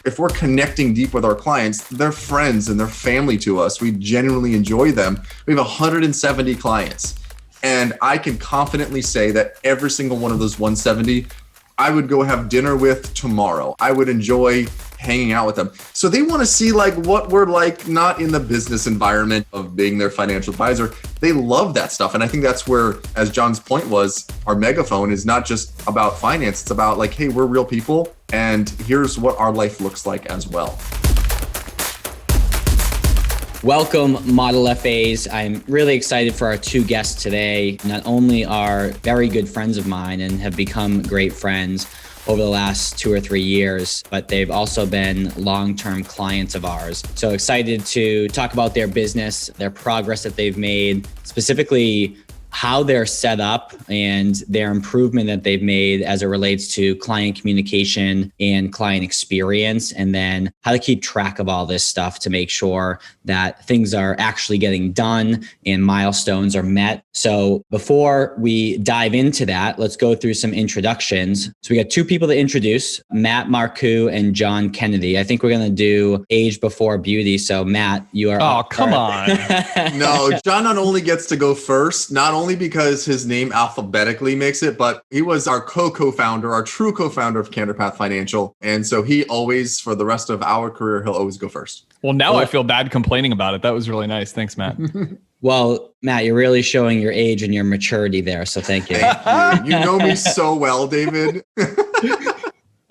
If we're connecting deep with our clients, they're friends and they're family to us. We genuinely enjoy them. We have 170 clients. And I can confidently say that every single one of those 170, I would go have dinner with tomorrow. I would enjoy hanging out with them. So they want to see like what we're like, not in the business environment of being their financial advisor. They love that stuff. And I think that's where, as John's point was, our megaphone is not just about finance. It's about like, hey, we're real people. And here's what our life looks like as well. Welcome, Model FAs. I'm really excited for our two guests today. Not only are very good friends of mine and have become great friends over the last 2 or 3 years, but they've also been long-term clients of ours. So excited to talk about their business, their progress that they've made, specifically how they're set up and their improvement that they've made as it relates to client communication and client experience, and then how to keep track of all this stuff to make sure that things are actually getting done and milestones are met. So before we dive into that, let's go through some introductions. So we got two people to introduce, Matt Marcoux and John Kennedy. I think we're going to do age before beauty. So Matt, you are... Oh, come on. No, John not only gets to go first, not only because his name alphabetically makes it, but he was our co-founder, our true co-founder of CandorPath Financial. And so he always, for the rest of our career, he'll always go first. Well, now I feel bad complaining about it. That was really nice. Thanks, Matt. Well, Matt, you're really showing your age and your maturity there. So thank you. Thank you. You know me so well, David.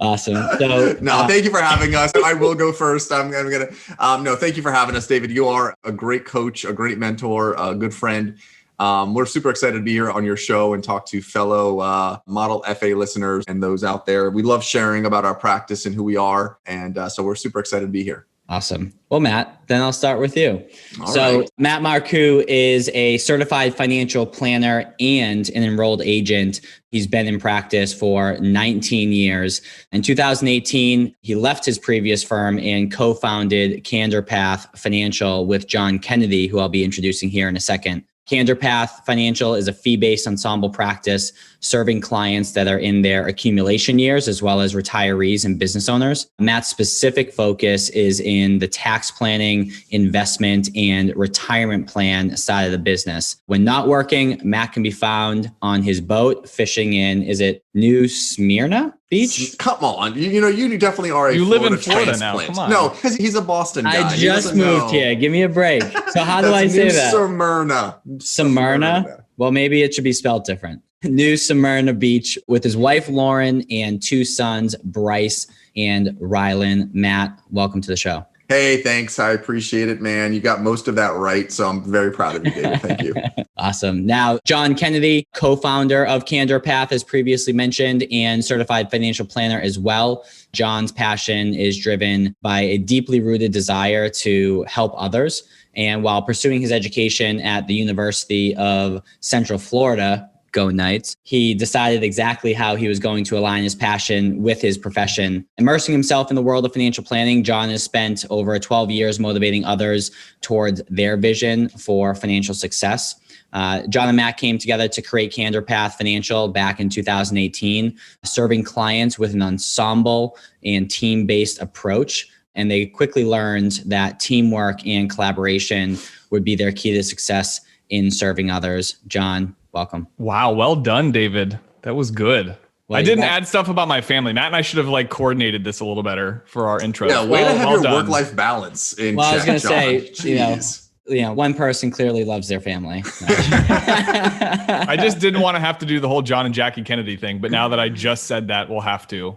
Awesome. So thank you for having us. I will go first. Thank you for having us, David. You are a great coach, a great mentor, a good friend. We're super excited to be here on your show and talk to fellow Model FA listeners and those out there. We love sharing about our practice and who we are. And so we're super excited to be here. Awesome. Well, Matt, then I'll start with you. All right. Matt Marcoux is a certified financial planner and an enrolled agent. He's been in practice for 19 years. In 2018, he left his previous firm and co-founded CandorPath Financial with John Kennedy, who I'll be introducing here in a second. CandorPath Financial is a fee-based ensemble practice serving clients that are in their accumulation years, as well as retirees and business owners. Matt's specific focus is in the tax planning, investment, and retirement plan side of the business. When not working, Matt can be found on his boat fishing in, is it New Smyrna Beach? Come on. You definitely are You live in Florida now. Come on. No, because he's a Boston guy. I just moved here. Give me a break. So how do I say that? Smyrna. Smyrna? Well, maybe it should be spelled different. New Smyrna Beach with his wife, Lauren, and two sons, Bryce and Rylan. Matt, welcome to the show. Hey, thanks. I appreciate it, man. You got most of that right. So I'm very proud of you, David. Thank you. Awesome. Now, John Kennedy, co-founder of CandorPath, as previously mentioned, and certified financial planner as well. John's passion is driven by a deeply rooted desire to help others. And while pursuing his education at the University of Central Florida, Go Knights, he decided exactly how he was going to align his passion with his profession. Immersing himself in the world of financial planning, John has spent over 12 years motivating others towards their vision for financial success. John and Matt came together to create CandorPath Financial back in 2018, serving clients with an ensemble and team-based approach. And they quickly learned that teamwork and collaboration would be their key to success in serving others. John, welcome. Wow. Well done, David. That was good. Well, I didn't add stuff about my family. Matt and I should have coordinated this a little better for our intro. Yeah, way to have your work-life balance in check, I was going to John. say, one person clearly loves their family. I just didn't want to have to do the whole John and Jackie Kennedy thing. But now that I just said that, we'll have to.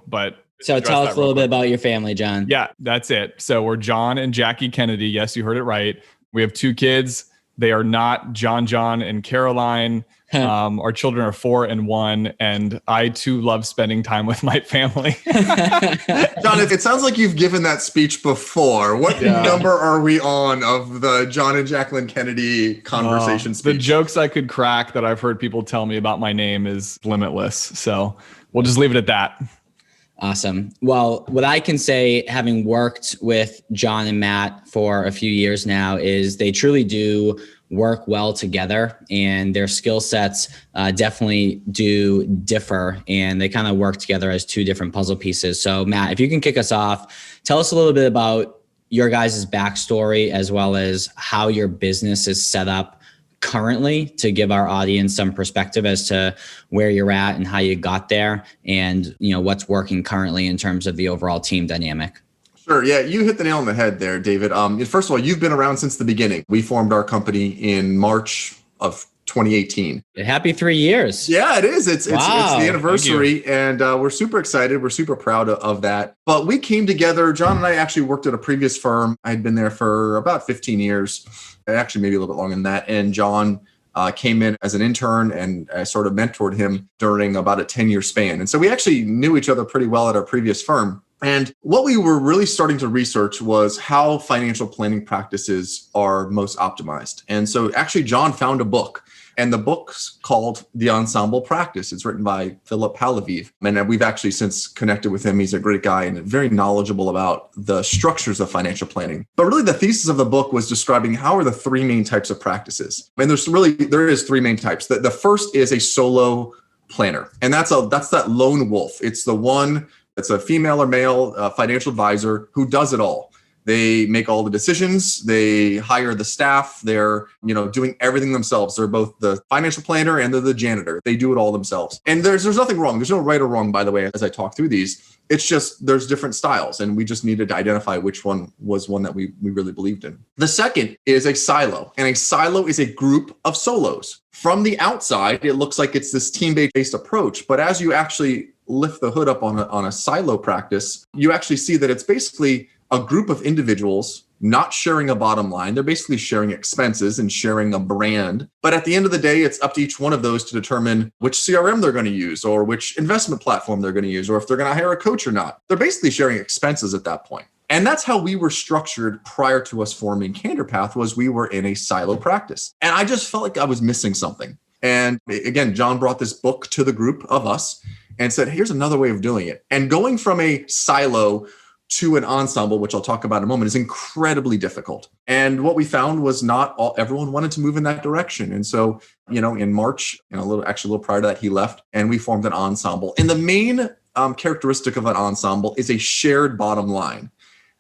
So tell us a little bit about your family, John. Yeah, that's it. So we're John and Jackie Kennedy. Yes, you heard it right. We have 2 kids. They are not John, and Caroline. Our children are 4 and 1. And I too love spending time with my family. John, it sounds like you've given that speech before. What number are we on of the John and Jacqueline Kennedy conversation speech? The jokes I could crack that I've heard people tell me about my name is limitless. So we'll just leave it at that. Awesome. Well, what I can say, having worked with John and Matt for a few years now, is they truly do work well together, and their skill sets definitely do differ, and they kind of work together as two different puzzle pieces. So Matt, if you can kick us off, tell us a little bit about your guys' backstory as well as how your business is set up currently, to give our audience some perspective as to where you're at and how you got there, and what's working currently in terms of the overall team dynamic. Sure. Yeah, you hit the nail on the head there, David. First of all, you've been around since the beginning. We formed our company in March of 2018. Happy 3 years. Yeah, it is. It's the Wow. anniversary, and we're super excited. We're super proud of that. But we came together. John and I actually worked at a previous firm. I'd been there for about 15 years, actually maybe a little bit longer than that. And John came in as an intern, and I sort of mentored him during about a 10-year span. And so we actually knew each other pretty well at our previous firm. And what we were really starting to research was how financial planning practices are most optimized. And so actually John found a book, and the book's called The Ensemble Practice. It's written by Philip Palaviv. And we've actually since connected with him. He's a great guy and very knowledgeable about the structures of financial planning. But really the thesis of the book was describing how are the three main types of practices. And there is three main types. The first is a solo planner. And that's that lone wolf. It's the one that's a female or male financial advisor who does it all. They make all the decisions. They hire the staff. They're, doing everything themselves. They're both the financial planner and they're the janitor. They do it all themselves. And there's nothing wrong. There's no right or wrong, by the way, as I talk through these. It's just there's different styles, and we just needed to identify which one was one that we really believed in. The second is a silo, and a silo is a group of solos. From the outside, it looks like it's this team-based approach, but as you actually lift the hood up on a silo practice, you actually see that it's basically a group of individuals not sharing a bottom line. They're basically sharing expenses and sharing a brand. But at the end of the day, it's up to each one of those to determine which CRM they're going to use, or which investment platform they're going to use, or if they're going to hire a coach or not. They're basically sharing expenses at that point. And that's how we were structured prior to us forming CandorPath, was we were in a silo practice. And I just felt like I was missing something. And again, John brought this book to the group of us and said, here's another way of doing it. And going from a silo to an ensemble, which I'll talk about in a moment, is incredibly difficult. And what we found was everyone wanted to move in that direction. And so, in March, a little prior to that, he left and we formed an ensemble. And the main characteristic of an ensemble is a shared bottom line.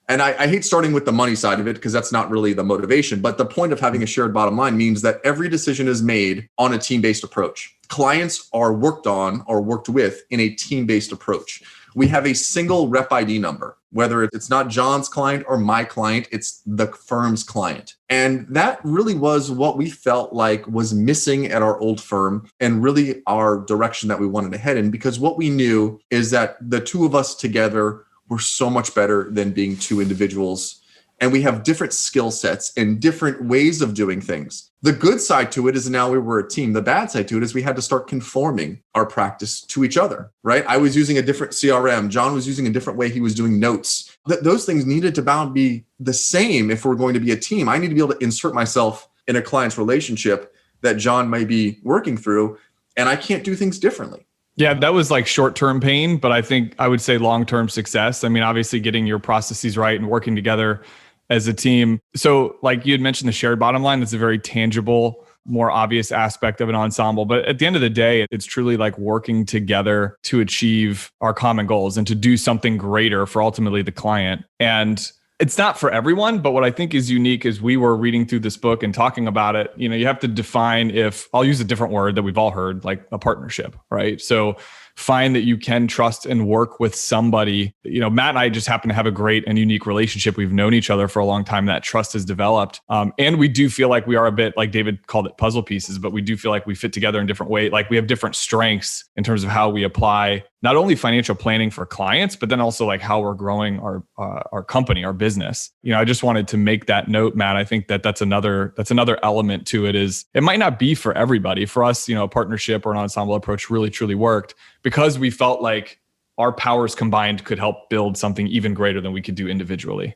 And I hate starting with the money side of it because that's not really the motivation. But the point of having a shared bottom line means that every decision is made on a team-based approach. Clients are worked on or worked with in a team-based approach. We have a single rep ID number, whether it's not John's client or my client, it's the firm's client. And that really was what we felt like was missing at our old firm, and really our direction that we wanted to head in, because what we knew is that the two of us together were so much better than being two individuals. And we have different skill sets and different ways of doing things. The good side to it is now we were a team. The bad side to it is we had to start conforming our practice to each other, right? I was using a different CRM. John was using a different way he was doing notes. Those things needed to be the same if we're going to be a team. I need to be able to insert myself in a client's relationship that John may be working through, and I can't do things differently. Yeah, that was like short-term pain, but I think I would say long-term success. I mean, obviously getting your processes right and working together as a team. So like you had mentioned, the shared bottom line, that's a very tangible, more obvious aspect of an ensemble. But at the end of the day, it's truly like working together to achieve our common goals and to do something greater for ultimately the client. And it's not for everyone, but what I think is unique is we were reading through this book and talking about it. You have to define, if I'll use a different word that we've all heard, like a partnership, right? So find that you can trust and work with somebody. Matt and I just happen to have a great and unique relationship. We've known each other for a long time. That trust has developed. And we do feel like we are a bit, like David called it, puzzle pieces, but we do feel like we fit together in different ways. Like we have different strengths in terms of how we apply not only financial planning for clients, but then also like how we're growing our company, our business. I just wanted to make that note, Matt. I think that's another element to it. Is it might not be for everybody. For us, a partnership or an ensemble approach really truly worked because we felt like our powers combined could help build something even greater than we could do individually.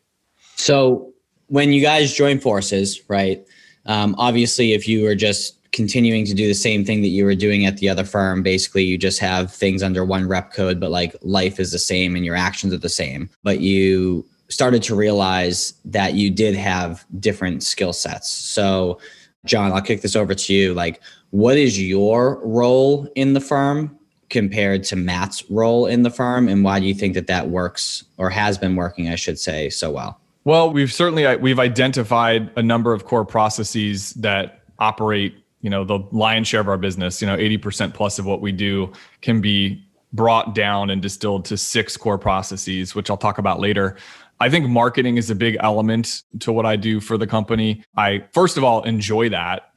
So when you guys join forces, right? Obviously, if you were just continuing to do the same thing that you were doing at the other firm, basically you just have things under one rep code, but like life is the same and your actions are the same. But you started to realize that you did have different skill sets. So John, I'll kick this over to you. Like, what is your role in the firm compared to Matt's role in the firm? And why do you think that that works, or has been working, I should say, so well? Well, we've identified a number of core processes that operate, the lion's share of our business. 80% plus of what we do can be brought down and distilled to 6 core processes, which I'll talk about later. I think marketing is a big element to what I do for the company. I, first of all, enjoy that.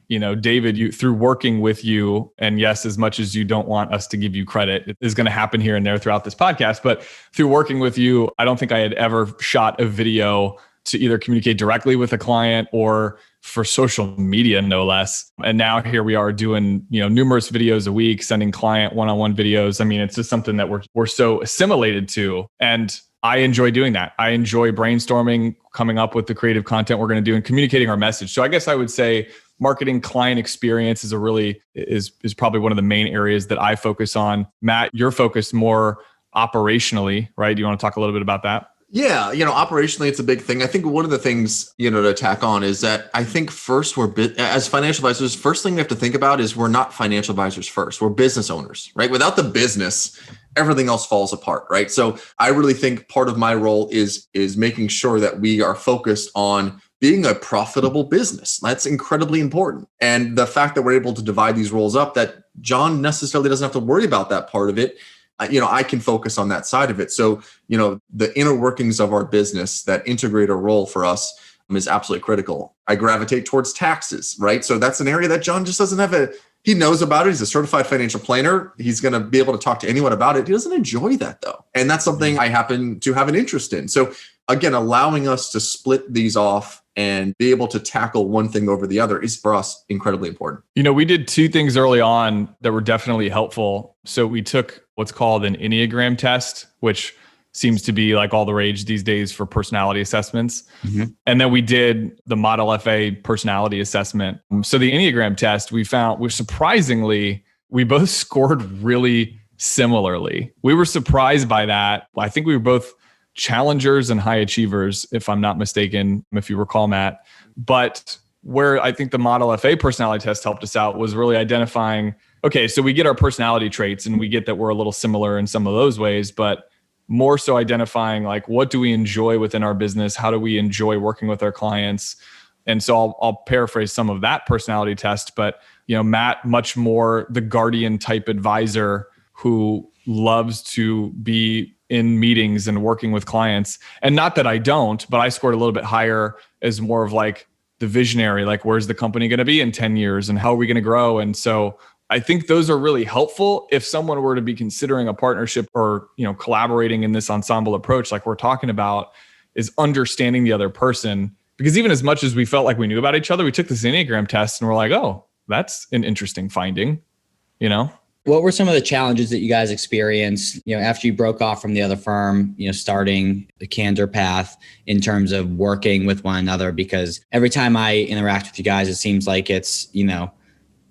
David, through working with you, and yes, as much as you don't want us to give you credit, it is going to happen here and there throughout this podcast, but through working with you, I don't think I had ever shot a video to either communicate directly with a client or for social media, no less. And now here we are doing, numerous videos a week, sending client one-on-one videos. I mean, it's just something that we're so assimilated to. And I enjoy doing that. I enjoy brainstorming, coming up with the creative content we're going to do and communicating our message. So I guess I would say marketing client experience is probably one of the main areas that I focus on. Matt, you're focused more operationally, right? Do you want to talk a little bit about that? Yeah, operationally, it's a big thing. I think one of the things, to tack on is that I think first as financial advisors, first thing we have to think about is we're not financial advisors first. We're business owners, right? Without the business, everything else falls apart, right? So I really think part of my role is making sure that we are focused on being a profitable business. That's incredibly important. And the fact that we're able to divide these roles up, that John necessarily doesn't have to worry about that part of it. I can focus on that side of it. So, the inner workings of our business, that integrator role for us is absolutely critical. I gravitate towards taxes, right? So that's an area that John just doesn't have he knows about it. He's a certified financial planner. He's going to be able to talk to anyone about it. He doesn't enjoy that though. And that's something I happen to have an interest in. So again, allowing us to split these off and be able to tackle one thing over the other is for us incredibly important. We did 2 things early on that were definitely helpful. So we took what's called an Enneagram test, which seems to be like all the rage these days for personality assessments. Mm-hmm. And then we did the Model Fa personality assessment. So the Enneagram test, we surprisingly, we both scored really similarly. We were surprised by that. I think we were both challengers and high achievers, if I'm not mistaken, if you recall, Matt. But where I think the Model Fa personality test helped us out was really identifying, okay, so we get our personality traits and we get that we're a little similar in some of those ways, but more so identifying like, what do we enjoy within our business? How do we enjoy working with our clients? And so I'll paraphrase some of that personality test, but Matt, much more the guardian type advisor who loves to be in meetings and working with clients. And not that I don't, but I scored a little bit higher as more of like the visionary, like where's the company going to be in 10 years and how are we going to grow? And so I think those are really helpful if someone were to be considering a partnership or, collaborating in this ensemble approach, like we're talking about, is understanding the other person. Because even as much as we felt like we knew about each other, we took this Enneagram test and we're like, oh, that's an interesting finding, What were some of the challenges that you guys experienced, after you broke off from the other firm, starting the CandorPath in terms of working with one another? Because every time I interact with you guys, it seems like it's,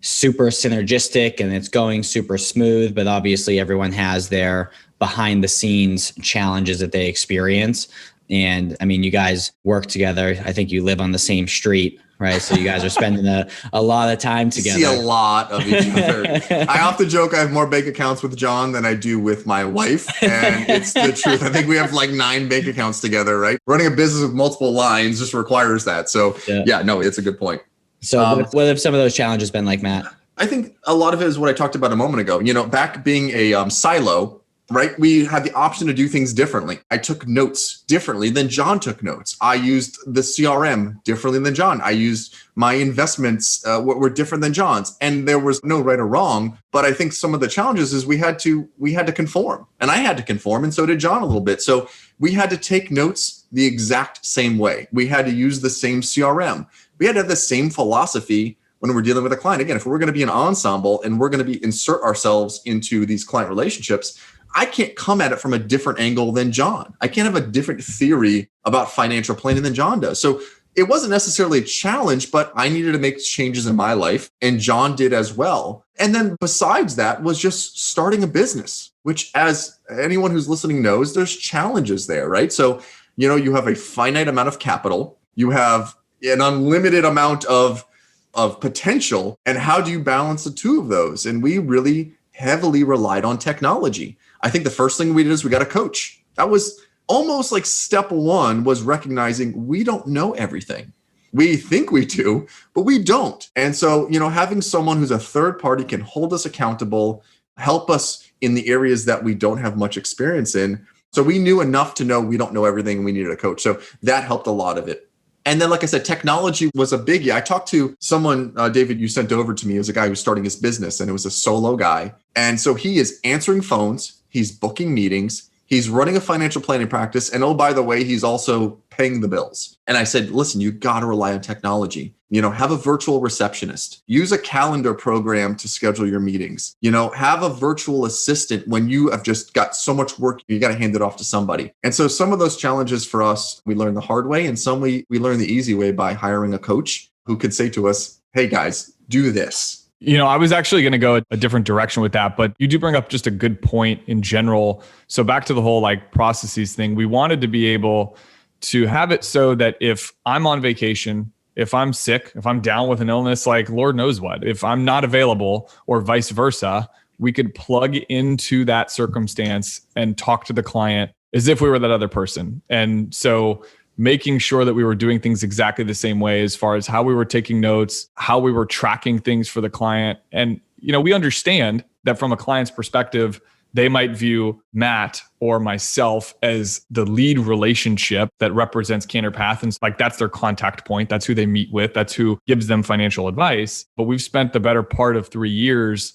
super synergistic and it's going super smooth, but obviously everyone has their behind the scenes challenges that they experience. And I mean, you guys work together. I think you live on the same street, right? So you guys are spending a lot of time together. See a lot of each other. I often joke I have more bank accounts with John than I do with my wife. And it's the truth. I think we have like 9 bank accounts together, right? Running a business with multiple lines just requires that. So no, it's a good point. So what have some of those challenges been like, Matt? I think a lot of it is what I talked about a moment ago. Back being a silo, right? We had the option to do things differently. I took notes differently than John took notes. I used the CRM differently than John. I used my investments were different than John's, and there was no right or wrong. But I think some of the challenges is we had to conform, and I had to conform, and so did John a little bit. So we had to take notes the exact same way. We had to use the same CRM. We had to have the same philosophy when we're dealing with a client. Again, if we're going to be an ensemble and we're going to insert ourselves into these client relationships, I can't come at it from a different angle than John. I can't have a different theory about financial planning than John does. So it wasn't necessarily a challenge, but I needed to make changes in my life, and John did as well. And then besides that was just starting a business, which, as anyone who's listening knows, there's challenges there, right? So, you have a finite amount of capital. You have an unlimited amount of of potential. And how do you balance the two of those? And we really heavily relied on technology. I think the first thing we did is we got a coach. That was almost like step one, was recognizing we don't know everything. We think we do, but we don't. And so, having someone who's a third party can hold us accountable, help us in the areas that we don't have much experience in. So we knew enough to know we don't know everything and we needed a coach. So that helped a lot of it. And then, like I said, technology was a biggie. I talked to someone, David, you sent over to me, as a guy who's starting his business, and it was a solo guy. And so he is answering phones, he's booking meetings, he's running a financial planning practice. And oh, by the way, he's also paying the bills. And I said, listen, you got to rely on technology. Have a virtual receptionist, use a calendar program to schedule your meetings, have a virtual assistant when you have just got so much work, you got to hand it off to somebody. And so some of those challenges for us, we learned the hard way, and some we learned the easy way by hiring a coach who could say to us, hey guys, do this. I was actually going to go a different direction with that, but you do bring up just a good point in general. So back to the whole processes thing, we wanted to be able to have it so that if I'm on vacation, if I'm sick, if I'm down with an illness, Lord knows what, if I'm not available or vice versa, we could plug into that circumstance and talk to the client as if we were that other person. And so making sure that we were doing things exactly the same way as far as how we were taking notes, how we were tracking things for the client. And, we understand that from a client's perspective, they might view Matt or myself as the lead relationship that represents CandorPath. And that's their contact point. That's who they meet with. That's who gives them financial advice. But we've spent the better part of 3 years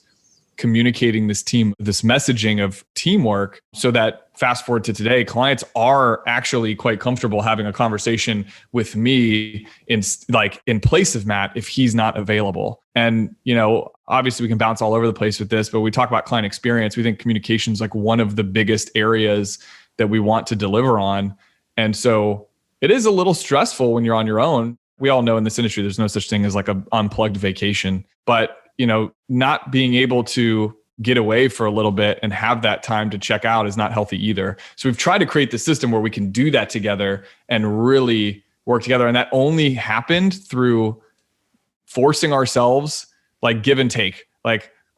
communicating this messaging of teamwork, so that fast forward to today, clients are actually quite comfortable having a conversation with me in place of Matt if he's not available. And, obviously we can bounce all over the place with this, but we talk about client experience. We think communication is one of the biggest areas that we want to deliver on. And so it is a little stressful when you're on your own. We all know in this industry, there's no such thing as an unplugged vacation, but not being able to get away for a little bit and have that time to check out is not healthy either. So we've tried to create the system where we can do that together and really work together. And that only happened through forcing ourselves, give and take.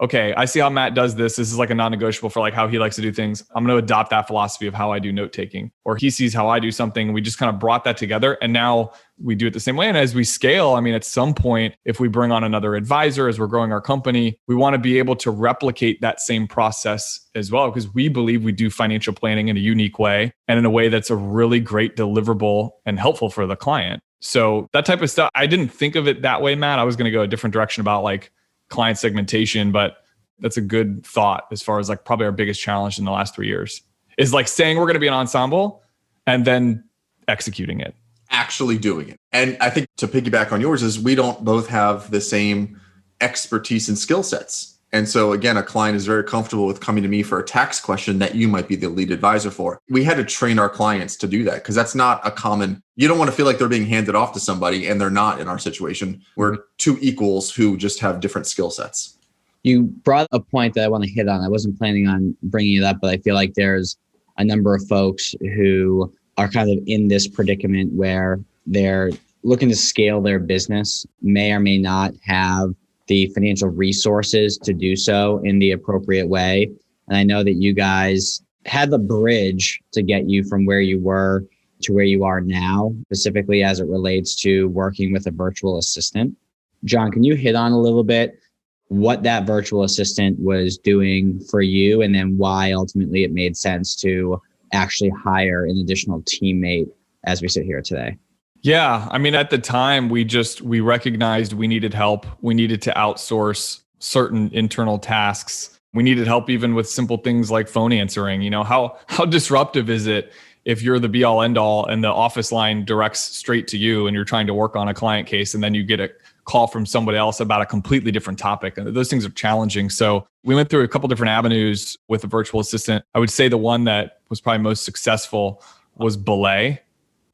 Okay, I see how Matt does this. This is a non-negotiable for how he likes to do things. I'm going to adopt that philosophy of how I do note taking. Or he sees how I do something. We just kind of brought that together, and now we do it the same way. And as we scale, at some point, if we bring on another advisor as we're growing our company, we want to be able to replicate that same process as well, because we believe we do financial planning in a unique way and in a way that's a really great deliverable and helpful for the client. So that type of stuff, I didn't think of it that way, Matt. I was going to go a different direction about client segmentation, but that's a good thought as far as probably our biggest challenge in the last 3 years is saying we're going to be an ensemble and then executing it. Actually doing it. And I think to piggyback on yours is we don't both have the same expertise and skill sets. And so again, a client is very comfortable with coming to me for a tax question that you might be the lead advisor for. We had to train our clients to do that because that's not a common, you don't want to feel like they're being handed off to somebody and they're not in our situation. We're two equals who just have different skill sets. You brought a point that I want to hit on. I wasn't planning on bringing it up, but I feel like there's a number of folks who are kind of in this predicament where they're looking to scale their business, may or may not have the financial resources to do so in the appropriate way. And I know that you guys had the bridge to get you from where you were to where you are now, specifically as it relates to working with a virtual assistant. John, can you hit on a little bit what that virtual assistant was doing for you, and then why ultimately it made sense to actually hire an additional teammate as we sit here today? Yeah. At the time, we recognized we needed help. We needed to outsource certain internal tasks. We needed help even with simple things like phone answering. How disruptive is it if you're the be all end all and the office line directs straight to you and you're trying to work on a client case and then you get a call from somebody else about a completely different topic? And those things are challenging. So we went through a couple different avenues with a virtual assistant. I would say the one that was probably most successful was Belay.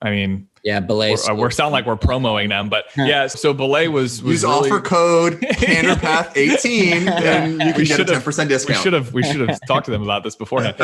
I mean, Yeah, Belay. We're sound like we're promoting them, but yeah. So Belay was use really, offer code CandorPath18, and you can get a 10% discount. We should have talked to them about this beforehand.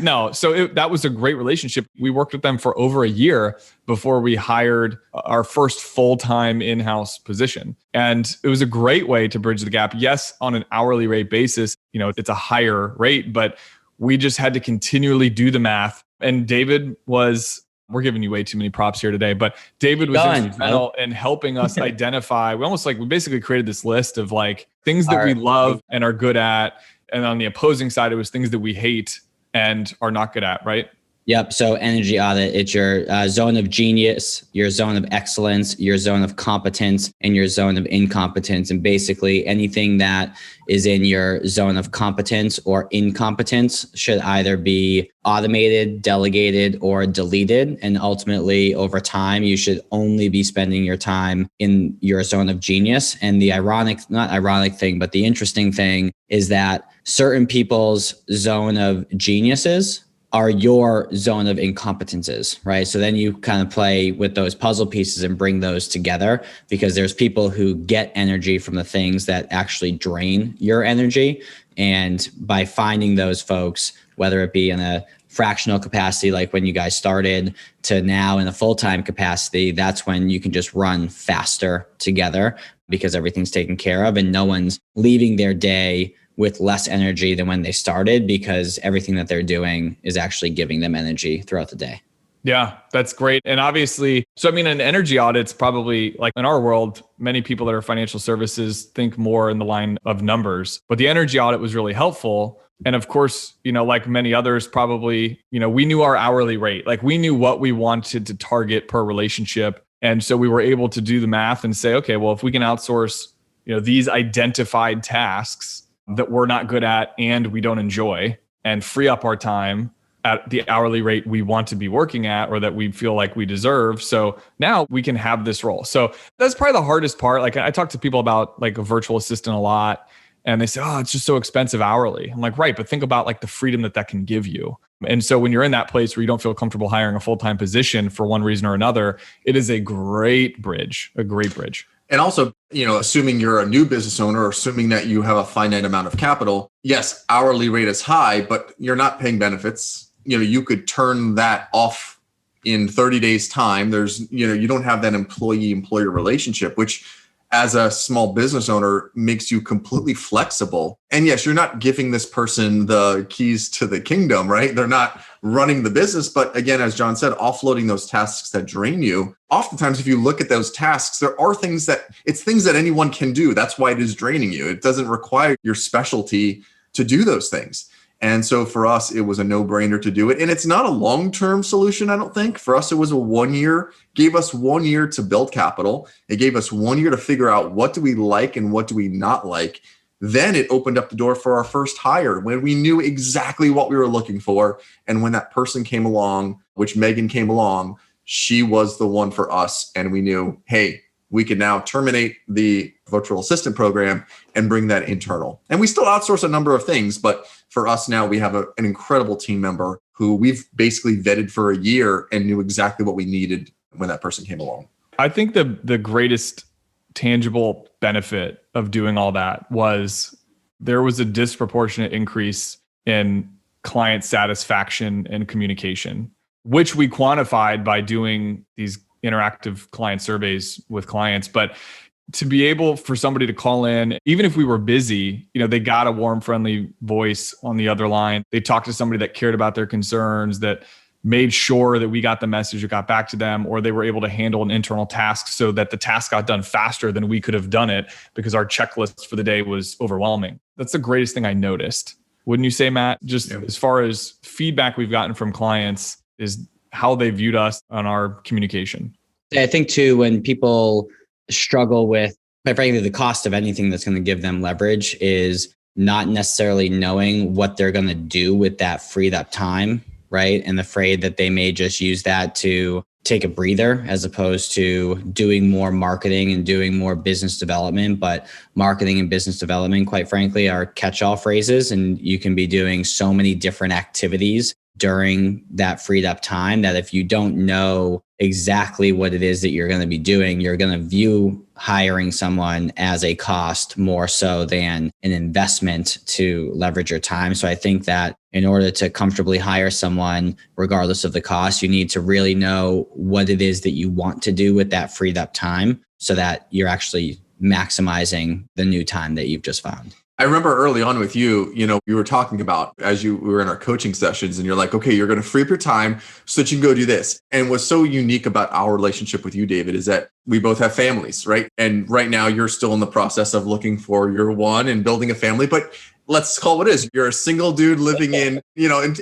No, so that was a great relationship. We worked with them for over a year before we hired our first full-time in-house position, and it was a great way to bridge the gap. Yes, on an hourly rate basis, it's a higher rate, but we just had to continually do the math. And David was. We're giving you way too many props here today, but David was instrumental in helping us identify. We basically created this list of like things that we love and are good at. And on the opposing side, it was things that we hate and are not good at, right? Yep. So energy audit, it's your zone of genius, your zone of excellence, your zone of competence, and your zone of incompetence. And basically anything that is in your zone of competence or incompetence should either be automated, delegated, or deleted. And ultimately, over time, you should only be spending your time in your zone of genius. And the the interesting thing is that certain people's zone of geniuses are your zone of incompetences, right? So then you kind of play with those puzzle pieces and bring those together, because there's people who get energy from the things that actually drain your energy. And by finding those folks, whether it be in a fractional capacity, like when you guys started, to now in a full-time capacity, that's when you can just run faster together because everything's taken care of and no one's leaving their day with less energy than when they started, because everything that they're doing is actually giving them energy throughout the day. Yeah, that's great. And obviously, an energy audit's probably, like in our world, many people that are financial services think more in the line of numbers, but the energy audit was really helpful. And of course, like many others probably, we knew our hourly rate, like we knew what we wanted to target per relationship. And so we were able to do the math and say, okay, well, if we can outsource, these identified tasks that we're not good at and we don't enjoy, and free up our time at the hourly rate we want to be working at or that we feel like we deserve. So now we can have this role. So that's probably the hardest part. Like I talk to people about like a virtual assistant a lot, and they say, oh, it's just so expensive hourly. I'm like, right, but think about like the freedom that can give you. And so when you're in that place where you don't feel comfortable hiring a full-time position for one reason or another, it is a great bridge. And also, assuming you're a new business owner, or assuming that you have a finite amount of capital, yes, hourly rate is high, but you're not paying benefits. You could turn that off in 30 days time. There's, you don't have that employee-employer relationship, which as a small business owner makes you completely flexible. And yes, you're not giving this person the keys to the kingdom, right? They're not running the business. But again, as John said, offloading those tasks that drain you. Oftentimes, if you look at those tasks, there are things that anyone can do. That's why it is draining you. It doesn't require your specialty to do those things. And so for us, it was a no-brainer to do it. And it's not a long-term solution, I don't think. For us, it was gave us 1 year to build capital. It gave us 1 year to figure out what do we like and what do we not like. Then it opened up the door for our first hire when we knew exactly what we were looking for. And when that person came along, which Megan came along, she was the one for us. And we knew, hey, we can now terminate the virtual assistant program and bring that internal. And we still outsource a number of things, but for us now, we have an incredible team member who we've basically vetted for a year and knew exactly what we needed when that person came along. I think the greatest tangible benefit of doing all that was there was a disproportionate increase in client satisfaction and communication, which we quantified by doing these interactive client surveys with clients. But to be able for somebody to call in, even if we were busy, they got a warm, friendly voice on the other line. They talked to somebody that cared about their concerns, that made sure that we got the message that got back to them, or they were able to handle an internal task so that the task got done faster than we could have done it because our checklist for the day was overwhelming. That's the greatest thing I noticed. Wouldn't you say, Matt? Just as far as feedback we've gotten from clients is how they viewed us on our communication. I think too, when people struggle with, quite frankly, the cost of anything that's going to give them leverage is not necessarily knowing what they're going to do with that freed up time, right? And afraid that they may just use that to take a breather as opposed to doing more marketing and doing more business development. But marketing and business development, quite frankly, are catch-all phrases, and you can be doing so many different activities during that freed up time that if you don't know exactly what it is that you're going to be doing. You're going to view hiring someone as a cost more so than an investment to leverage your time. So I think that in order to comfortably hire someone, regardless of the cost, you need to really know what it is that you want to do with that freed up time so that you're actually maximizing the new time that you've just found. I remember early on with you, you were talking about as we were in our coaching sessions and you're like, okay, you're going to free up your time so that you can go do this. And what's so unique about our relationship with you, David, is that we both have families, right? And right now you're still in the process of looking for your one and building a family, but let's call it what it is. You're a single dude living in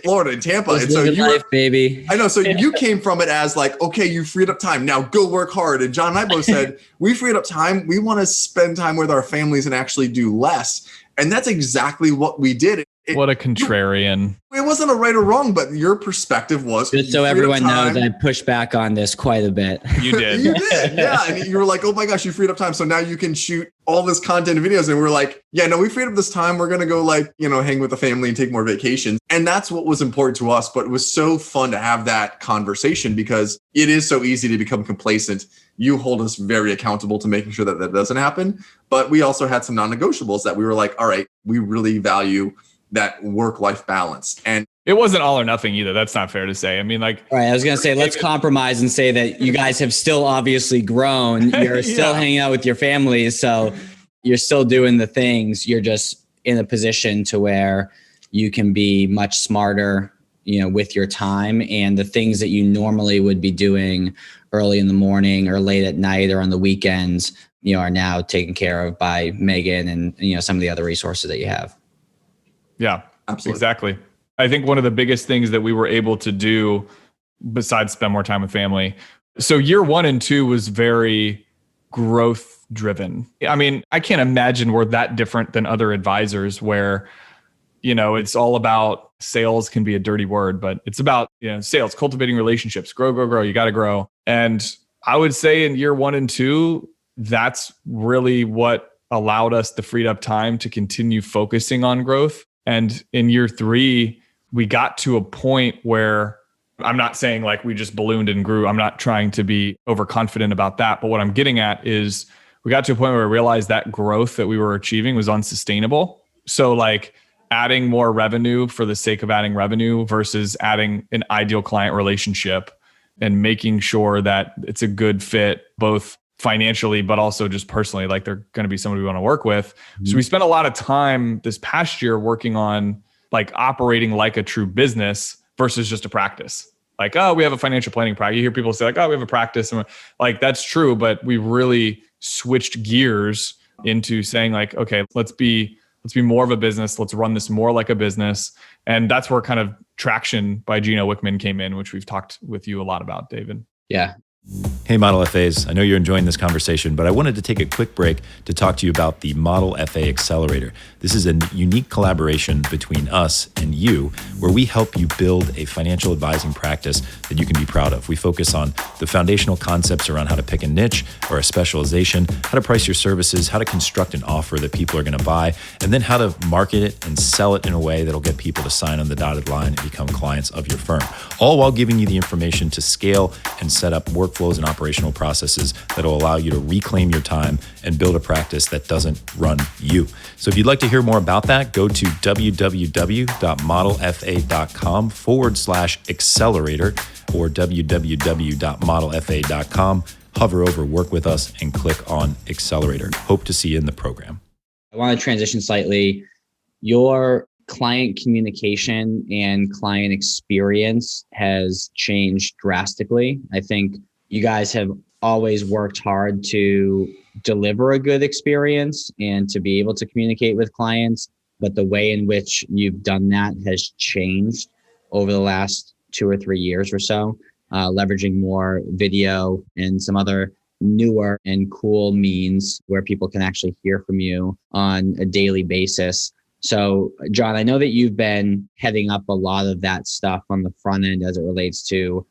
Florida, in Tampa. And so life, baby. I know. So you came from it as like, okay, you freed up time. Now go work hard. And John and I both said, we freed up time. We want to spend time with our families and actually do less. And that's exactly what we did. What a contrarian. It wasn't a right or wrong, but your perspective was. Just so everyone knows, I pushed back on this quite a bit. You did. You did, yeah. And you were like, oh my gosh, you freed up time. So now you can shoot all this content and videos. And we're like, yeah, no, we freed up this time. We're going to go hang with the family and take more vacations. And that's what was important to us. But it was so fun to have that conversation because it is so easy to become complacent. You hold us very accountable to making sure that that doesn't happen. But we also had some non-negotiables that we were like, all right, we really value that work-life balance. And it wasn't all or nothing either. That's not fair to say. I mean, all right, I was going to say, let's compromise and say that you guys have still obviously grown. You're still hanging out with your families. So you're still doing the things. You're just in a position to where you can be much smarter, with your time, and the things that you normally would be doing early in the morning or late at night or on the weekends, are now taken care of by Megan and, some of the other resources that you have. Yeah, absolutely. Exactly. I think one of the biggest things that we were able to do besides spend more time with family. So year 1 and 2 was very growth driven. I mean, I can't imagine we're that different than other advisors where, it's all about sales can be a dirty word, but it's about, sales, cultivating relationships, grow. You got to grow. And I would say in year 1 and 2, that's really what allowed us the freed up time to continue focusing on growth. And in year 3, we got to a point where I'm not saying like we just ballooned and grew. I'm not trying to be overconfident about that. But what I'm getting at is we got to a point where we realized that growth that we were achieving was unsustainable. So like adding more revenue for the sake of adding revenue versus adding an ideal client relationship and making sure that it's a good fit, both financially, but also just personally, like they're going to be somebody we want to work with. Mm-hmm. So we spent a lot of time this past year working on like operating like a true business versus just a practice. Like, oh, we have a financial planning practice. You hear people say like, oh, we have a practice. And like, that's true. But we really switched gears into saying like, okay, let's be more of a business. Let's run this more like a business. And that's where kind of Traction by Gino Wickman came in, which we've talked with you a lot about, David. Yeah. Hey, Model FAs. I know you're enjoying this conversation, but I wanted to take a quick break to talk to you about the Model FA Accelerator. This is a unique collaboration between us and you, where we help you build a financial advising practice that you can be proud of. We focus on the foundational concepts around how to pick a niche or a specialization, how to price your services, how to construct an offer that people are going to buy, and then how to market it and sell it in a way that'll get people to sign on the dotted line and become clients of your firm, all while giving you the information to scale and set up workflows and operational processes that will allow you to reclaim your time and build a practice that doesn't run you. So if you'd like to hear more about that, go to www.modelfa.com/accelerator or www.modelfa.com. Hover over Work With Us and click on Accelerator. Hope to see you in the program. I want to transition slightly. Your client communication and client experience has changed drastically. I think you guys have always worked hard to deliver a good experience and to be able to communicate with clients, but the way in which you've done that has changed over the last 2 or 3 years or so, leveraging more video and some other newer and cool means where people can actually hear from you on a daily basis. So, John, I know that you've been heading up a lot of that stuff on the front end as it relates to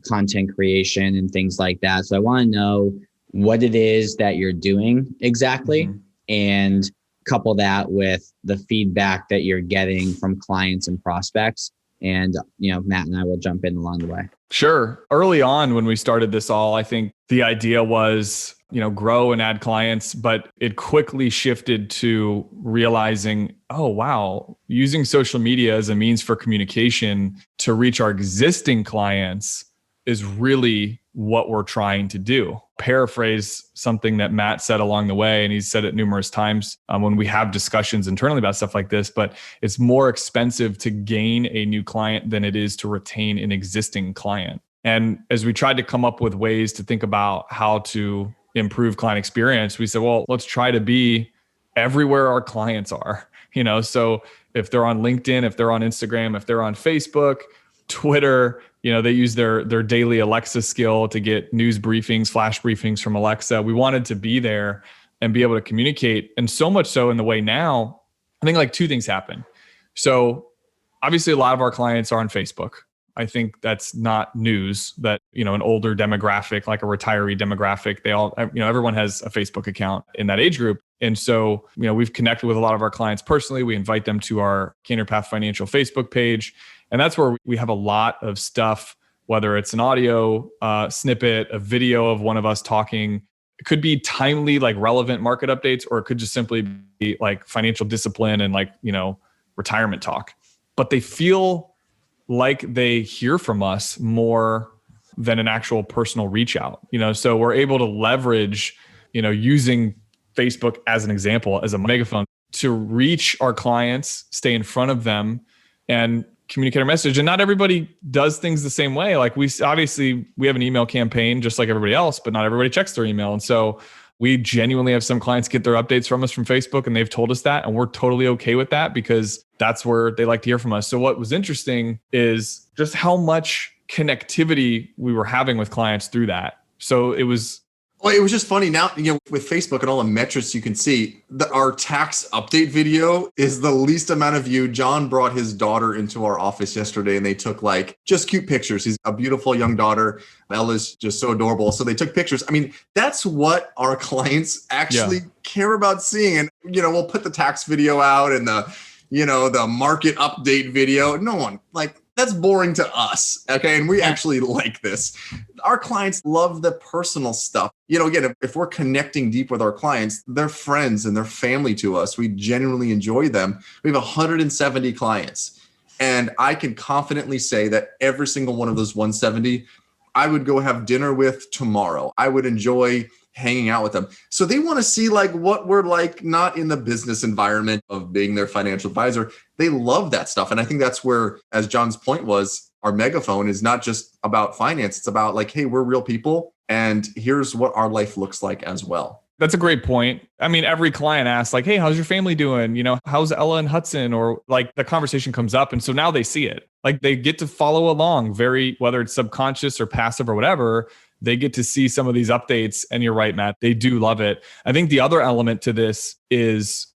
content creation and things like that. So I want to know what it is that you're doing exactly, and couple that with the feedback that you're getting from clients and prospects. And, Matt and I will jump in along the way. Sure. Early on when we started this all, I think the idea was, grow and add clients, but it quickly shifted to realizing, oh, wow, using social media as a means for communication to reach our existing clients is really what we're trying to do. Paraphrase something that Matt said along the way, and he's said it numerous times when we have discussions internally about stuff like this, but it's more expensive to gain a new client than it is to retain an existing client. And as we tried to come up with ways to think about how to improve client experience, we said, well, let's try to be everywhere our clients are. So if they're on LinkedIn, if they're on Instagram, if they're on Facebook, Twitter, they use their daily Alexa skill to get news briefings, flash briefings from Alexa. We wanted to be there and be able to communicate. And so much so in the way now, I think like two things happen. So obviously a lot of our clients are on Facebook. I think that's not news that, an older demographic, like a retiree demographic, they all, everyone has a Facebook account in that age group. And so, we've connected with a lot of our clients personally. We invite them to our CandorPath Financial Facebook page. And that's where we have a lot of stuff, whether it's an audio snippet, a video of one of us talking. It could be timely, like relevant market updates, or it could just simply be like financial discipline and retirement talk. But they feel like they hear from us more than an actual personal reach out. So we're able to leverage, using Facebook as an example, as a megaphone to reach our clients, stay in front of them, and communicate our message. And not everybody does things the same way. Like we have an email campaign just like everybody else, but not everybody checks their email. And so we genuinely have some clients get their updates from us from Facebook, and they've told us that, and we're totally okay with that because that's where they like to hear from us. So what was interesting is just how much connectivity we were having with clients through that. So it was just funny now, with Facebook and all the metrics you can see, our tax update video is the least amount of view. John brought his daughter into our office yesterday and they took just cute pictures. He's a beautiful young daughter. Ella's just so adorable. So they took pictures. I mean, that's what our clients actually care about seeing. And, we'll put the tax video out and the market update video. No one that's boring to us. Okay. And we actually like this. Our clients love the personal stuff. Again, if we're connecting deep with our clients, they're friends and they're family to us. We genuinely enjoy them. We have 170 clients. And I can confidently say that every single one of those 170, I would go have dinner with tomorrow. I would enjoy hanging out with them. So they want to see what we're like, not in the business environment of being their financial advisor. They love that stuff. And I think that's where, as John's point was, our megaphone is not just about finance. It's about hey, we're real people. And here's what our life looks like as well. That's a great point. I mean, every client asks hey, how's your family doing? How's Ella and Hudson? Or the conversation comes up. And so now they see it. They get to follow along whether it's subconscious or passive or whatever, they get to see some of these updates. And you're right, Matt, they do love it. I think the other element to this is,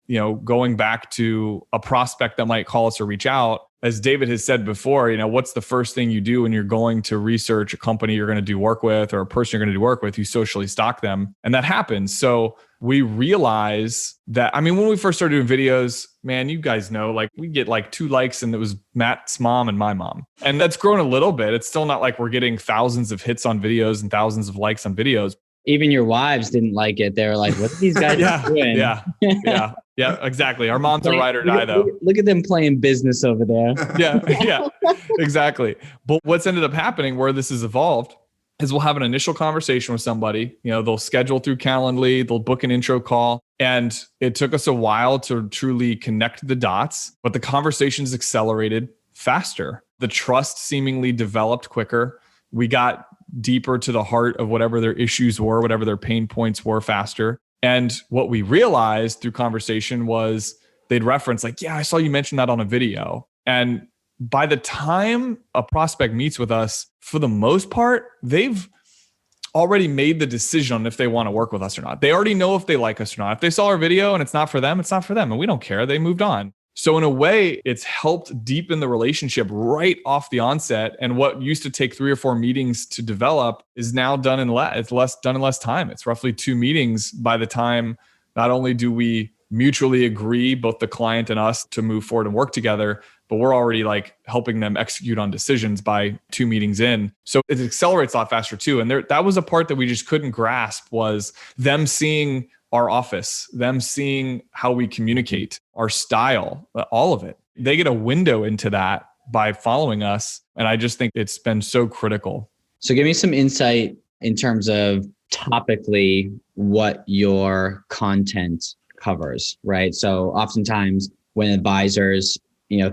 going back to a prospect that might call us or reach out. As David has said before, what's the first thing you do when you're going to research a company you're going to do work with or a person you're going to do work with? You socially stalk them. And that happens. So we realize that, when we first started doing videos, man, you guys know, we get 2 likes and it was Matt's mom and my mom. And that's grown a little bit. It's still not like we're getting thousands of hits on videos and thousands of likes on videos. Even your wives didn't like it. They were like, what are these guys doing? Yeah, exactly. Our moms are ride or die though. Look at them playing business over there. Yeah, exactly. But what's ended up happening where this has evolved is we'll have an initial conversation with somebody, they'll schedule through Calendly, they'll book an intro call. And it took us a while to truly connect the dots, but the conversations accelerated faster. The trust seemingly developed quicker. We got deeper to the heart of whatever their issues were, whatever their pain points were faster. And what we realized through conversation was they'd reference I saw you mention that on a video. And by the time a prospect meets with us, for the most part, they've already made the decision on if they want to work with us or not. They already know if they like us or not. If they saw our video and it's not for them, it's not for them. And we don't care. They moved on. So in a way, it's helped deepen the relationship right off the onset. And what used to take 3 or 4 meetings to develop is now done in less time. It's roughly 2 meetings by the time not only do we mutually agree, both the client and us, to move forward and work together. But we're already like helping them execute on decisions by 2 meetings in. So it accelerates a lot faster too. And that was a part that we just couldn't grasp, was them seeing our office, them seeing how we communicate, our style, all of it. They get a window into that by following us. And I just think it's been so critical. So give me some insight in terms of topically what your content covers, right? So oftentimes when advisors,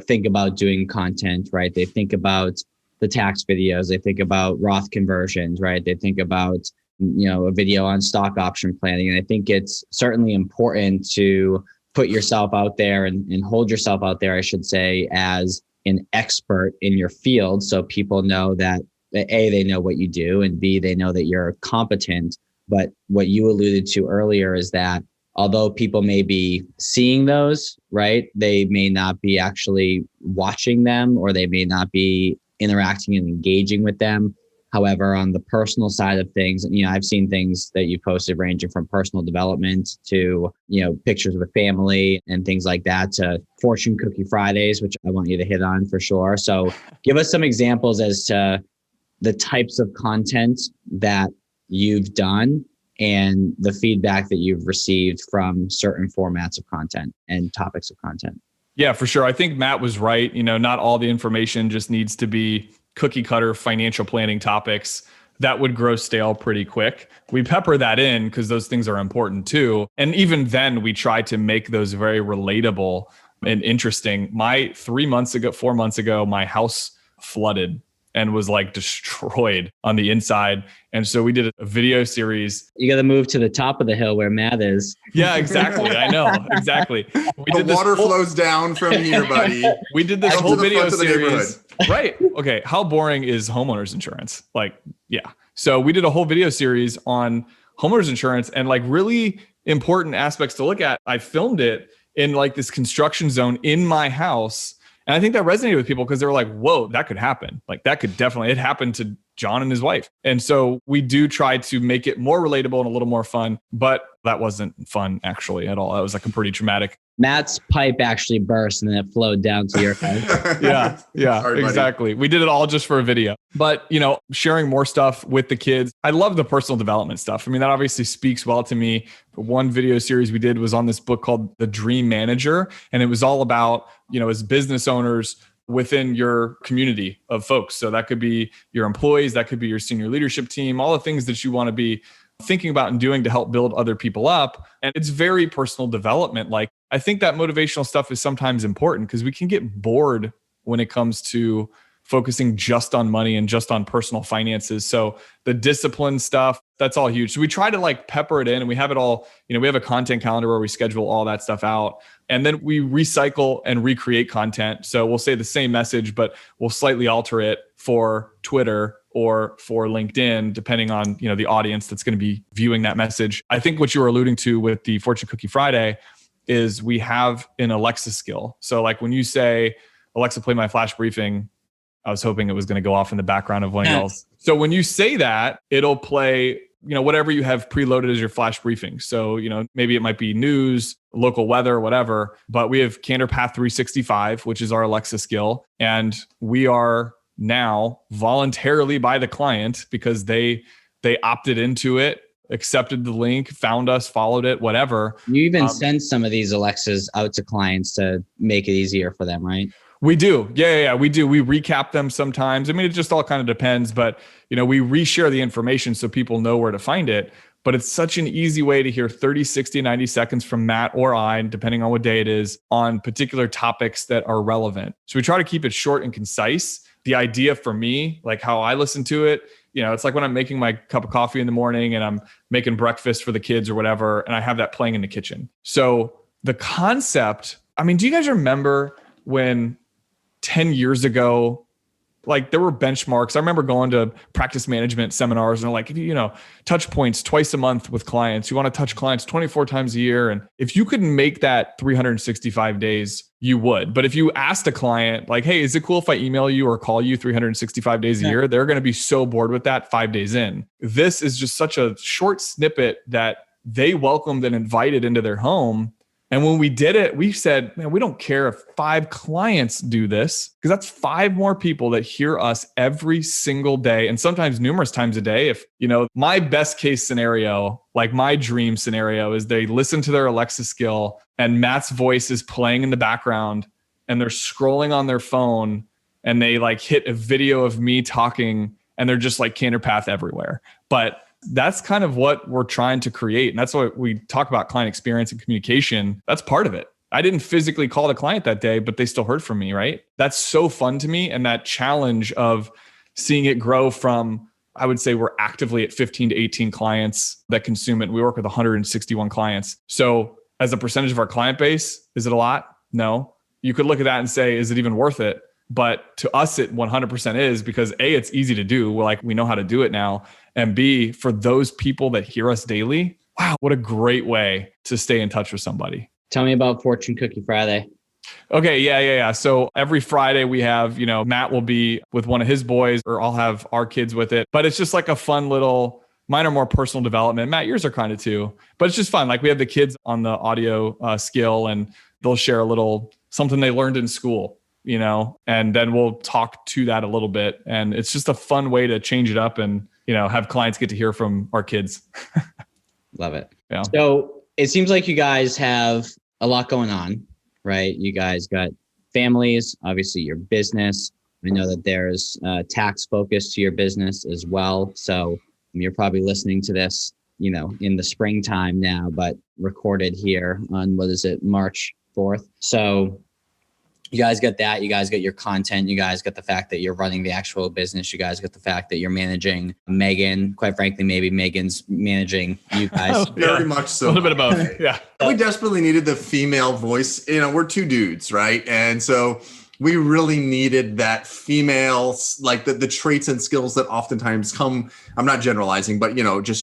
think about doing content, right? They think about the tax videos, they think about Roth conversions, right? They think about, a video on stock option planning. And I think it's certainly important to put yourself out there and hold yourself out there, I should say, as an expert in your field. So people know that A, they know what you do, and B, they know that you're competent. But what you alluded to earlier is that although people may be seeing those, right, they may not be actually watching them, or they may not be interacting and engaging with them. However, on the personal side of things, I've seen things that you posted ranging from personal development to, pictures of the family and things like that, to Fortune Cookie Fridays, which I want you to hit on for sure. So give us some examples as to the types of content that you've done and the feedback that you've received from certain formats of content and topics of content. Yeah, for sure. I think Matt was right. Not all the information just needs to be cookie cutter financial planning topics. That would grow stale pretty quick. We pepper that in because those things are important too. And even then we try to make those very relatable and interesting. 4 months ago, my house flooded and was like destroyed on the inside. And so we did a video series. You got to move to the top of the hill where Matt is. Yeah, exactly. I know. Exactly. The water flows down from here, buddy. We did this whole video series. Right. Okay. How boring is homeowners insurance? Yeah. So we did a whole video series on homeowners insurance and really important aspects to look at. I filmed it in this construction zone in my house. And I think that resonated with people because they were like, whoa, that could happen. That could definitely, it happened to John and his wife. And so we do try to make it more relatable and a little more fun, but that wasn't fun actually at all. That was a pretty traumatic. Matt's pipe actually burst and then it flowed down to your head. Yeah, sorry, exactly. We did it all just for a video, but sharing more stuff with the kids. I love the personal development stuff. That obviously speaks well to me. One video series we did was on this book called The Dream Manager. And it was all about, as business owners within your community of folks. So that could be your employees, that could be your senior leadership team, all the things that you want to be thinking about and doing to help build other people up. And it's very personal development. I think that motivational stuff is sometimes important because we can get bored when it comes to focusing just on money and just on personal finances. So the discipline stuff, that's all huge. So we try to pepper it in, and we have it all, we have a content calendar where we schedule all that stuff out. And then we recycle and recreate content. So we'll say the same message, but we'll slightly alter it for Twitter or for LinkedIn, depending on, the audience that's going to be viewing that message. I think what you were alluding to with the Fortune Cookie Friday is we have an Alexa skill. So when you say, Alexa, play my flash briefing, I was hoping it was going to go off in the background of one else. So when you say that, it'll play, whatever you have preloaded as your flash briefing. So, maybe it might be news, local weather, whatever, but we have CandorPath 365, which is our Alexa skill. And we are now voluntarily by the client because they opted into it, accepted the link, found us, followed it, whatever. You even send some of these Alexas out to clients to make it easier for them, right? We do. Yeah, we do. We recap them sometimes. It just all kind of depends, but we reshare the information so people know where to find it. But it's such an easy way to hear 30, 60, 90 seconds from Matt or I, depending on what day it is, on particular topics that are relevant. So we try to keep it short and concise. The idea for me, how I listen to it, it's like when I'm making my cup of coffee in the morning and I'm making breakfast for the kids or whatever, and I have that playing in the kitchen. So the concept, do you guys remember when 10 years ago, there were benchmarks? I remember going to practice management seminars and touch points twice a month with clients. You want to touch clients 24 times a year. And if you could make that 365 days, you would. But if you asked a client hey, is it cool if I email you or call you 365 days a year? They're going to be so bored with that 5 days in. This is just such a short snippet that they welcomed and invited into their home. And when we did it, we said, man, we don't care if 5 clients do this, because that's 5 more people that hear us every single day. And sometimes numerous times a day. If, my best case scenario, like my dream scenario, is they listen to their Alexa skill and Matt's voice is playing in the background and they're scrolling on their phone and they like hit a video of me talking and they're just like CandorPath everywhere. But that's kind of what we're trying to create. And that's what we talk about, client experience and communication. That's part of it. I didn't physically call the client that day, but they still heard from me, right? That's so fun to me. And that challenge of seeing it grow from, I would say we're actively at 15 to 18 clients that consume it. We work with 161 clients. So as a percentage of our client base, is it a lot? No. You could look at that and say, is it even worth it? But to us, it 100% is, because A, it's easy to do. We know how to do it now. And B, for those people that hear us daily, wow, what a great way to stay in touch with somebody. Tell me about Fortune Cookie Friday. Okay. Yeah. So every Friday we have, Matt will be with one of his boys, or I'll have our kids with it. But it's just like a fun little, mine are more personal development. Matt, yours are kind of too, but it's just fun. Like we have the kids on the audio skill and they'll share a little something they learned in school, and then we'll talk to that a little bit. And it's just a fun way to change it up and, have clients get to hear from our kids. Love it. Yeah. So it seems like you guys have a lot going on, right? You guys got families, obviously your business. I know that there's tax focus to your business as well. So you're probably listening to this, in the springtime now, but recorded here on, March 4th. So you guys got that. You guys got your content. You guys got the fact that you're running the actual business. You guys got the fact that you're managing Megan. Quite frankly, maybe Megan's managing you guys. Very much so. A little bit of both. Yeah. We desperately needed the female voice. We're 2 dudes, right? And so we really needed that female, like the traits and skills that oftentimes come, I'm not generalizing, but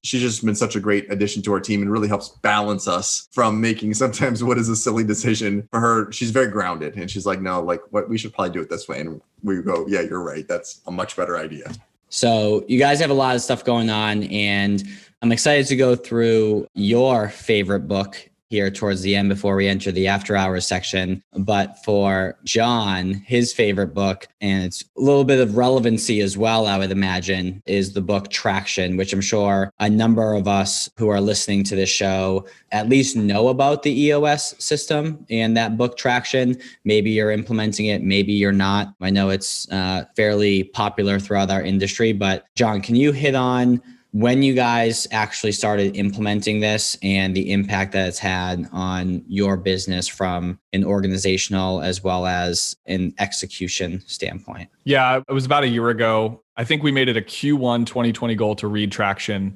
she's just been such a great addition to our team and really helps balance us from making sometimes what is a silly decision. For her, she's very grounded and she's like, no, like what we should probably do it this way. And we go, yeah, you're right. That's a much better idea. So you guys have a lot of stuff going on, and I'm excited to go through your favorite book here towards the end before we enter the after hours section. But for John, his favorite book, and it's a little bit of relevancy as well, I would imagine, is the book Traction, which I'm sure a number of us who are listening to this show at least know about the EOS system and that book Traction. Maybe you're implementing it, maybe you're not. I know it's fairly popular throughout our industry, but John, can you hit on when you guys actually started implementing this and the impact that it's had on your business from an organizational as well as an execution standpoint? Yeah, it was about a year ago. I think we made it a Q1 2020 goal to read Traction.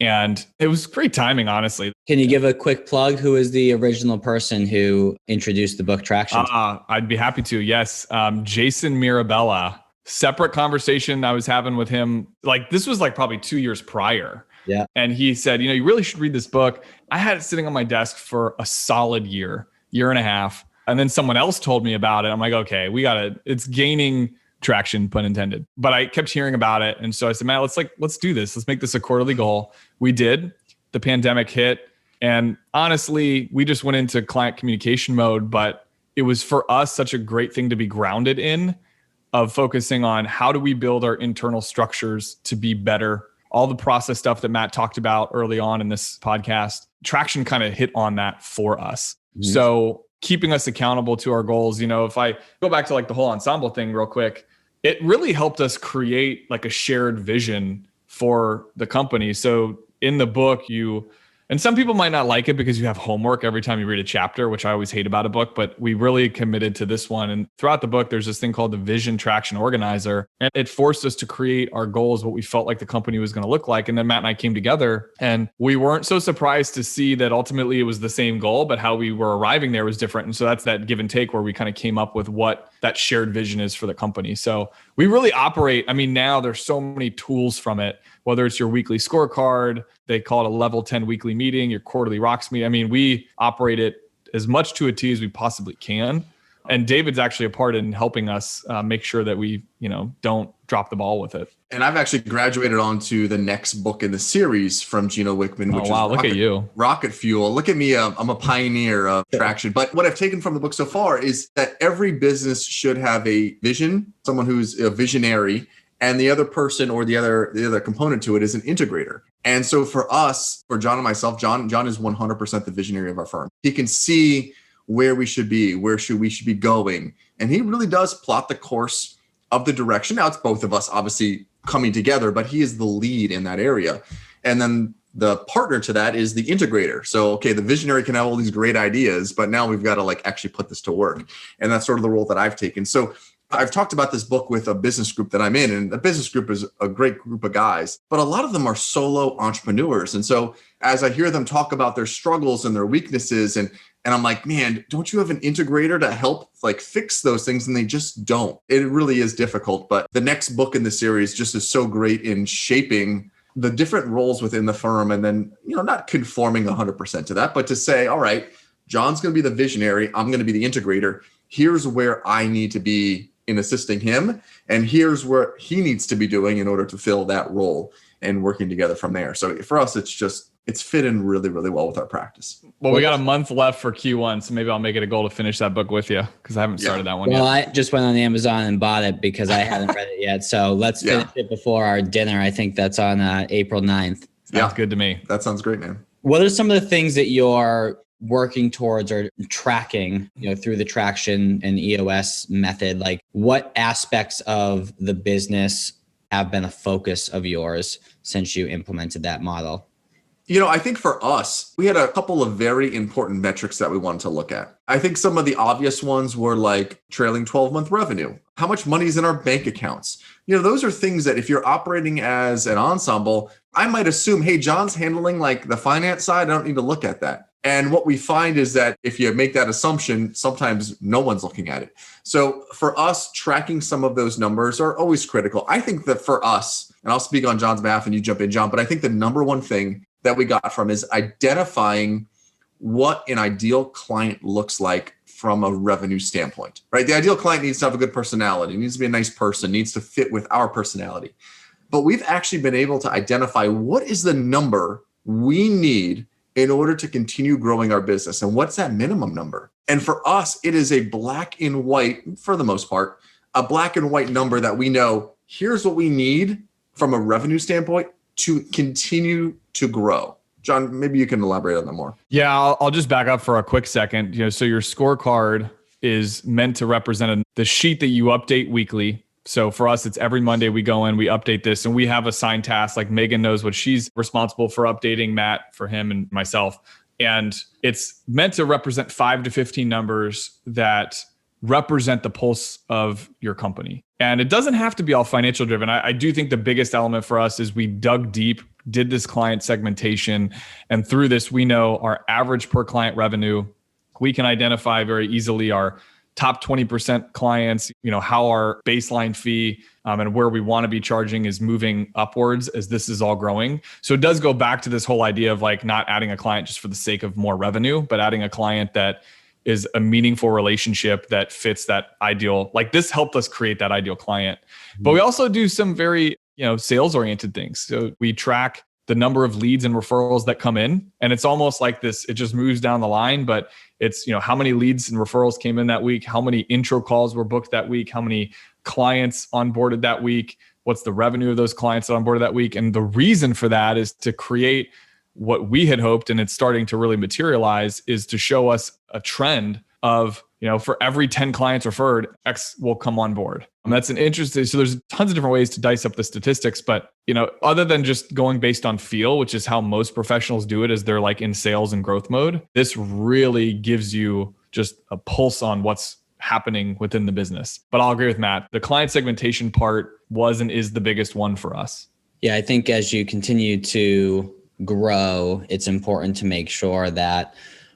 And it was great timing, honestly. Can you give a quick plug? Who is the original person who introduced the book Traction? I'd be happy to. Yes. Jason Mirabella. Separate conversation I was having with him. Like this was like probably 2 years prior. Yeah. And he said, you really should read this book. I had it sitting on my desk for a solid year and a half. And then someone else told me about it. I'm like, okay, it's gaining traction, pun intended. But I kept hearing about it. And so I said, Matt, let's do this. Let's make this a quarterly goal. We did. The pandemic hit. And honestly, we just went into client communication mode, but it was for us such a great thing to be grounded in, of focusing on how do we build our internal structures to be better. All the process stuff that Matt talked about early on in this podcast, Traction kind of hit on that for us. Mm-hmm. So keeping us accountable to our goals, if I go back to like the whole Ensemble thing real quick, it really helped us create like a shared vision for the company. So in the book, and some people might not like it because you have homework every time you read a chapter, which I always hate about a book, but we really committed to this one. And throughout the book, there's this thing called the Vision Traction Organizer. And it forced us to create our goals, what we felt like the company was going to look like. And then Matt and I came together and we weren't so surprised to see that ultimately it was the same goal, but how we were arriving there was different. And so that's that give and take where we kind of came up with what that shared vision is for the company. So we really operate. Now there's so many tools from it, whether it's your weekly scorecard, they call it a level 10 weekly meeting, your quarterly rocks meeting. We operate it as much to a T as we possibly can. And David's actually a part in helping us make sure that we, don't drop the ball with it. And I've actually graduated onto the next book in the series from Gino Wickman, which is look at you. Rocket Fuel. Look at me. I'm a pioneer of traction. But what I've taken from the book so far is that every business should have a vision, someone who's a visionary, and the other person or the other component to it is an integrator. And so for us, for John and myself, John is 100% the visionary of our firm. He can see where we should be, we should be going. And he really does plot the course of the direction. Now it's both of us obviously coming together, but he is the lead in that area. And then the partner to that is the integrator. So, okay, the visionary can have all these great ideas, but now we've got to actually put this to work. And that's sort of the role that I've taken. So I've talked about this book with a business group that I'm in, and the business group is a great group of guys, but a lot of them are solo entrepreneurs. And so as I hear them talk about their struggles and their weaknesses, and I'm like, man, don't you have an integrator to help fix those things? And they just don't. It really is difficult. But the next book in the series just is so great in shaping the different roles within the firm. And then, not conforming 100% to that, but to say, all right, John's going to be the visionary. I'm going to be the integrator. Here's where I need to be in assisting him. And here's where he needs to be doing in order to fill that role, and working together from there. So for us, it's fit in really, really well with our practice. Well, we got a month left for Q1, so maybe I'll make it a goal to finish that book with you, because I haven't started that one yet. Well, I just went on Amazon and bought it because I hadn't read it yet. So let's finish it before our dinner. I think that's on April 9th. Sounds good to me. That sounds great, man. What are some of the things that you're working towards or tracking, through the traction and EOS method? What aspects of the business have been a focus of yours since you implemented that model? I think for us, we had a couple of very important metrics that we wanted to look at. I think some of the obvious ones were trailing 12-month revenue. How much money is in our bank accounts? Those are things that if you're operating as an ensemble, I might assume, hey, John's handling the finance side. I don't need to look at that. And what we find is that if you make that assumption, sometimes no one's looking at it. So for us, tracking some of those numbers are always critical. I think that for us, and I'll speak on John's behalf and you jump in, John, but I think the number one thing that we got from is identifying what an ideal client looks like from a revenue standpoint, right? The ideal client needs to have a good personality, needs to be a nice person, needs to fit with our personality. But we've actually been able to identify what is the number we need in order to continue growing our business. And what's that minimum number? And for us, it is a black and white, for the most part, a black and white number that we know, here's what we need from a revenue standpoint to continue to grow. John, maybe you can elaborate on that more. Yeah, I'll just back up for a quick second. So your scorecard is meant to represent the sheet that you update weekly. So for us, it's every Monday we go in, we update this, and we have assigned tasks. Megan knows what she's responsible for updating, Matt for him, and myself. And it's meant to represent 5 to 15 numbers that represent the pulse of your company. And it doesn't have to be all financial driven. I do think the biggest element for us is we dug deep, did this client segmentation. And through this, we know our average per client revenue. We can identify very easily our top 20% clients, how our baseline fee and where we want to be charging is moving upwards as this is all growing. So it does go back to this whole idea of not adding a client just for the sake of more revenue, but adding a client that is a meaningful relationship that fits that ideal. This helped us create that ideal client. But we also do some very, sales oriented things. So we track the number of leads and referrals that come in. And it's almost like this, it just moves down the line, but it's, how many leads and referrals came in that week, how many intro calls were booked that week, how many clients onboarded that week, what's the revenue of those clients that onboarded that week. And the reason for that is to create what we had hoped, and it's starting to really materialize, is to show us a trend of, for every 10 clients referred, X will come on board. And that's an interesting, so there's tons of different ways to dice up the statistics, but, other than just going based on feel, which is how most professionals do it as they're in sales and growth mode, this really gives you just a pulse on what's happening within the business. But I'll agree with Matt. The client segmentation part was and is the biggest one for us. Yeah, I think as you continue to grow, it's important to make sure that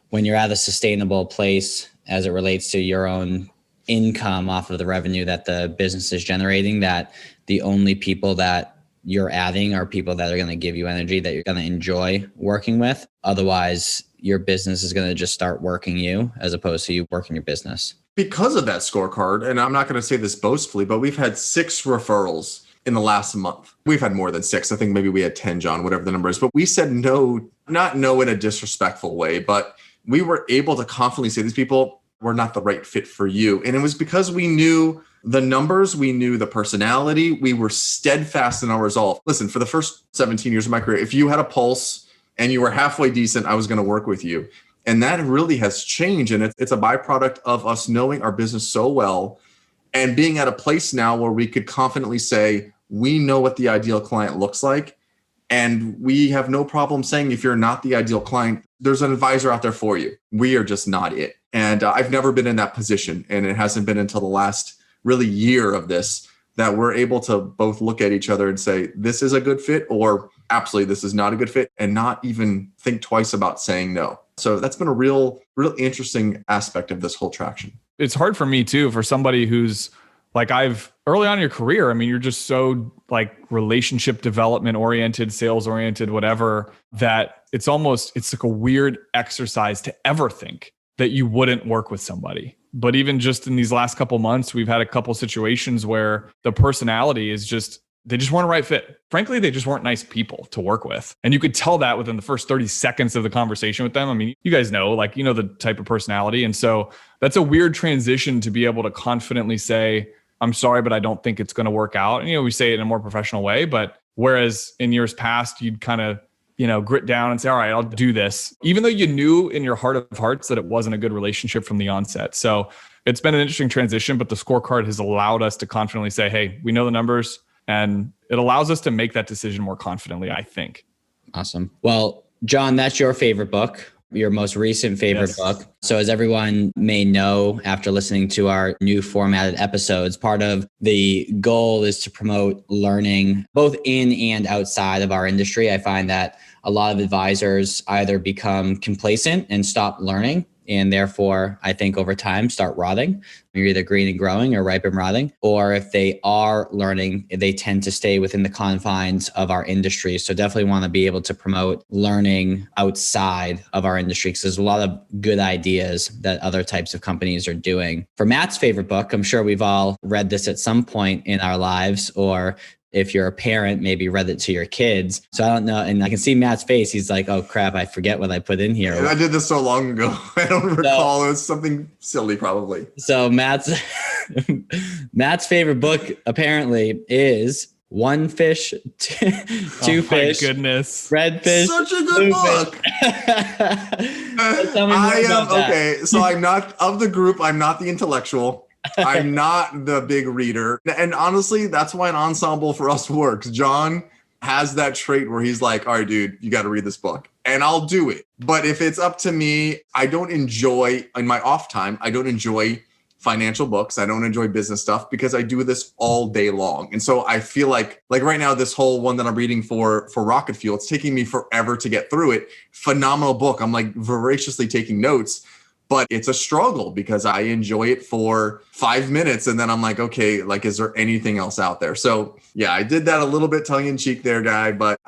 when you're at a sustainable place as it relates to your own income off of the revenue that the business is generating, that the only people that you're adding are people that are going to give you energy that you're going to enjoy working with. Otherwise, your business is going to just start working you as opposed to you working your business. because of that scorecard, and I'm not going to say this boastfully, but we've had 6 referrals in the last month. We've had more than 6. I think maybe we had 10, John, whatever the number is. But we said no, not no in a disrespectful way, but we were able to confidently say these people were not the right fit for you. And it was because we knew the numbers, we knew the personality, we were steadfast in our resolve. Listen, for the first 17 years of my career, if you had a pulse and you were halfway decent, I was going to work with you. And that really has changed. And it's a byproduct of us knowing our business so well and being at a place now where we could confidently say, we know what the ideal client looks like. And we have no problem saying, if you're not the ideal client, there's an advisor out there for you. We are just not it. And I've never been in that position. And it hasn't been until the last really year of this that we're able to both look at each other and say, this is a good fit, or absolutely, this is not a good fit, and not even think twice about saying no. So that's been a real interesting aspect of this whole traction. It's hard for me too, for somebody who's like, early on in your career, I mean, you're just so like relationship development oriented, sales oriented, whatever, that it's like a weird exercise to ever think that you wouldn't work with somebody. But even just in these last couple months, we've had a couple situations where the personality is they just weren't a right fit. Frankly, they just weren't nice people to work with. And you could tell that within the first 30 seconds of the conversation with them. I mean, you guys know, like, you know, the type of personality. And so that's a weird transition to be able to confidently say, I'm sorry, but I don't think it's going to work out. And, you know, we say it in a more professional way, but whereas in years past, you'd kind of, you know, grit down and say, all right, I'll do this, even though you knew in your heart of hearts that it wasn't a good relationship from the onset. So it's been an interesting transition, but the scorecard has allowed us to confidently say, hey, we know the numbers, and it allows us to make that decision more confidently, I think. Awesome. Well, John, that's your favorite book, your most recent favorite book. So as everyone may know, after listening to our new formatted episodes, part of the goal is to promote learning both in and outside of our industry. I find that a lot of advisors either become complacent and stop learning, and therefore, I think over time, start rotting. You're either green and growing or ripe and rotting. Or if they are learning, they tend to stay within the confines of our industry. So definitely want to be able to promote learning outside of our industry, because there's a lot of good ideas that other types of companies are doing. For Matt's favorite book, I'm sure we've all read this at some point in our lives, or if you're a parent, maybe read it to your kids. So I don't know. And I can see Matt's face. He's like, oh crap, I forget what I put in here. I did this so long ago. I don't recall. It was something silly probably. So Matt's favorite book apparently is One Fish, Two Fish, My goodness. Red Fish. Such a good book. Okay. So I'm not of the group. I'm not the intellectual. I'm not the big reader. And honestly, that's why an ensemble for us works. John has that trait where he's like, all right, dude, you got to read this book. And I'll do it. But if it's up to me, I don't enjoy, in my off time, I don't enjoy financial books. I don't enjoy business stuff because I do this all day long. And so I feel like right now, this whole one that I'm reading for Rocket Fuel, it's taking me forever to get through it. Phenomenal book. I'm like voraciously taking notes. But it's a struggle because I enjoy it for 5 minutes and then I'm like, okay, like, is there anything else out there? So yeah, I did that a little bit tongue in cheek there, guy, but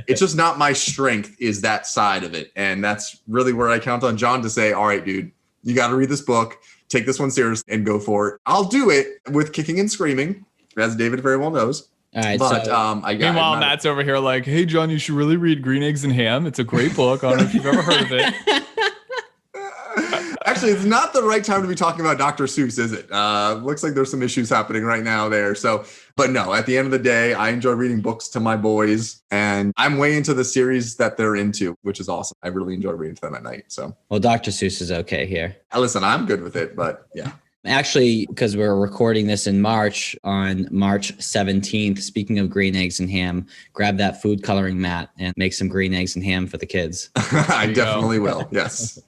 it's just not my strength is that side of it. And that's really where I count on John to say, all right, dude, you got to read this book, take this one serious and go for it. I'll do it with kicking and screaming, as David very well knows. All right, but meanwhile, Matt's over here like, hey, John, you should really read Green Eggs and Ham. It's a great book. I don't know if you've ever heard of it. Actually, it's not the right time to be talking about Dr. Seuss, is it? Looks like there's some issues happening right now there. So, but no, at the end of the day, I enjoy reading books to my boys and I'm way into the series that they're into, which is awesome. I really enjoy reading to them at night. So, well, Dr. Seuss is okay here. Listen, I'm good with it, but yeah. Actually, because we're recording this in March, on March 17th, speaking of green eggs and ham, grab that food coloring mat and make some green eggs and ham for the kids. I definitely will. Yes.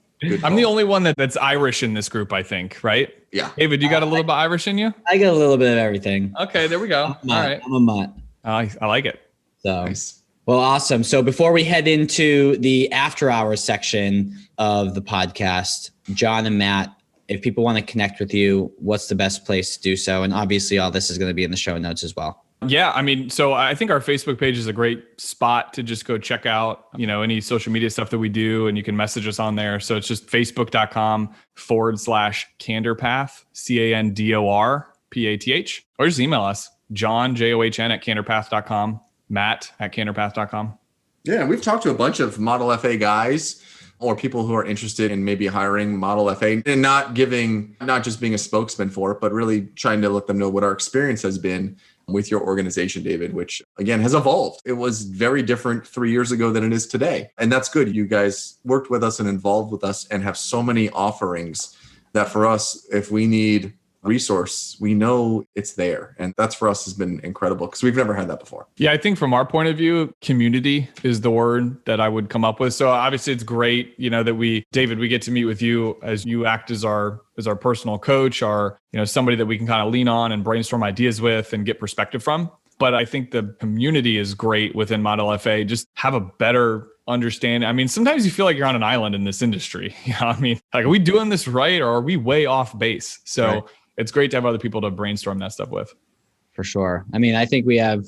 I'm the only one that's Irish in this group, I think, right? Yeah. David, you got a little bit Irish in you? I got a little bit of everything. Okay, there we go. All right. I'm a mutt. I like it. So, nice. Well, awesome. So before we head into the after hours section of the podcast, John and Matt, if people want to connect with you, what's the best place to do so? And obviously all this is going to be in the show notes as well. Yeah, I mean, so I think our Facebook page is a great spot to just go check out, any social media stuff that we do, and you can message us on there. So it's just facebook.com/CandorPath, CandorPath, or just email us, John, JOHN at CandorPath.com, Matt at CandorPath.com. Yeah, we've talked to a bunch of Model FA guys or people who are interested in maybe hiring Model FA and not just being a spokesman for it, but really trying to let them know what our experience has been with your organization, David, which again has evolved. It was very different 3 years ago than it is today. And that's good. You guys worked with us and involved with us and have so many offerings that for us, if we need resource, we know it's there. And that's for us has been incredible because we've never had that before. Yeah, I think from our point of view, community is the word that I would come up with. So obviously it's great, that David, we get to meet with you as you act as our personal coach, or, somebody that we can kind of lean on and brainstorm ideas with and get perspective from. But I think the community is great within Model FA. Just have a better understanding. I mean, sometimes you feel like you're on an island in this industry. Like, are we doing this right, or are we way off base? So right. It's great to have other people to brainstorm that stuff with. For sure. I mean, I think we have,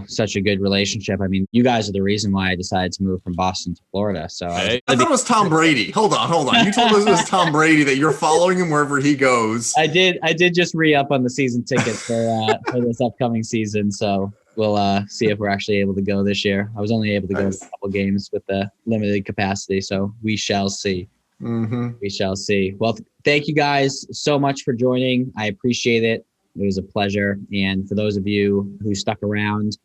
such a good relationship. I mean, you guys are the reason why I decided to move from Boston to Florida. So I thought it was Tom Brady. Hold on. You told us it was Tom Brady, that you're following him wherever he goes. I did just re-up on the season ticket for this upcoming season. So we'll see if we're actually able to go this year. I was only able to go to a couple games with the limited capacity. So we shall see. Mm-hmm. We shall see. Well, thank you guys so much for joining. I appreciate it. It was a pleasure. And for those of you who stuck around,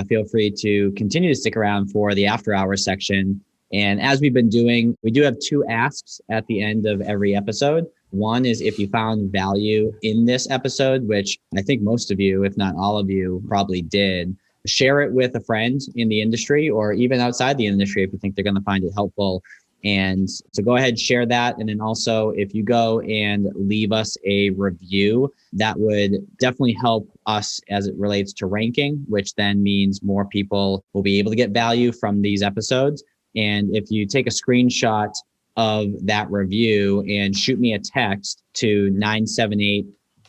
feel free to continue to stick around for the after hours section. And as we've been doing, we do have 2 asks at the end of every episode. One is if you found value in this episode, which I think most of you, if not all of you, probably did, share it with a friend in the industry or even outside the industry if you think they're going to find it helpful. And so go ahead, share that. And then also, if you go and leave us a review, that would definitely help us as it relates to ranking, which then means more people will be able to get value from these episodes. And if you take a screenshot of that review and shoot me a text to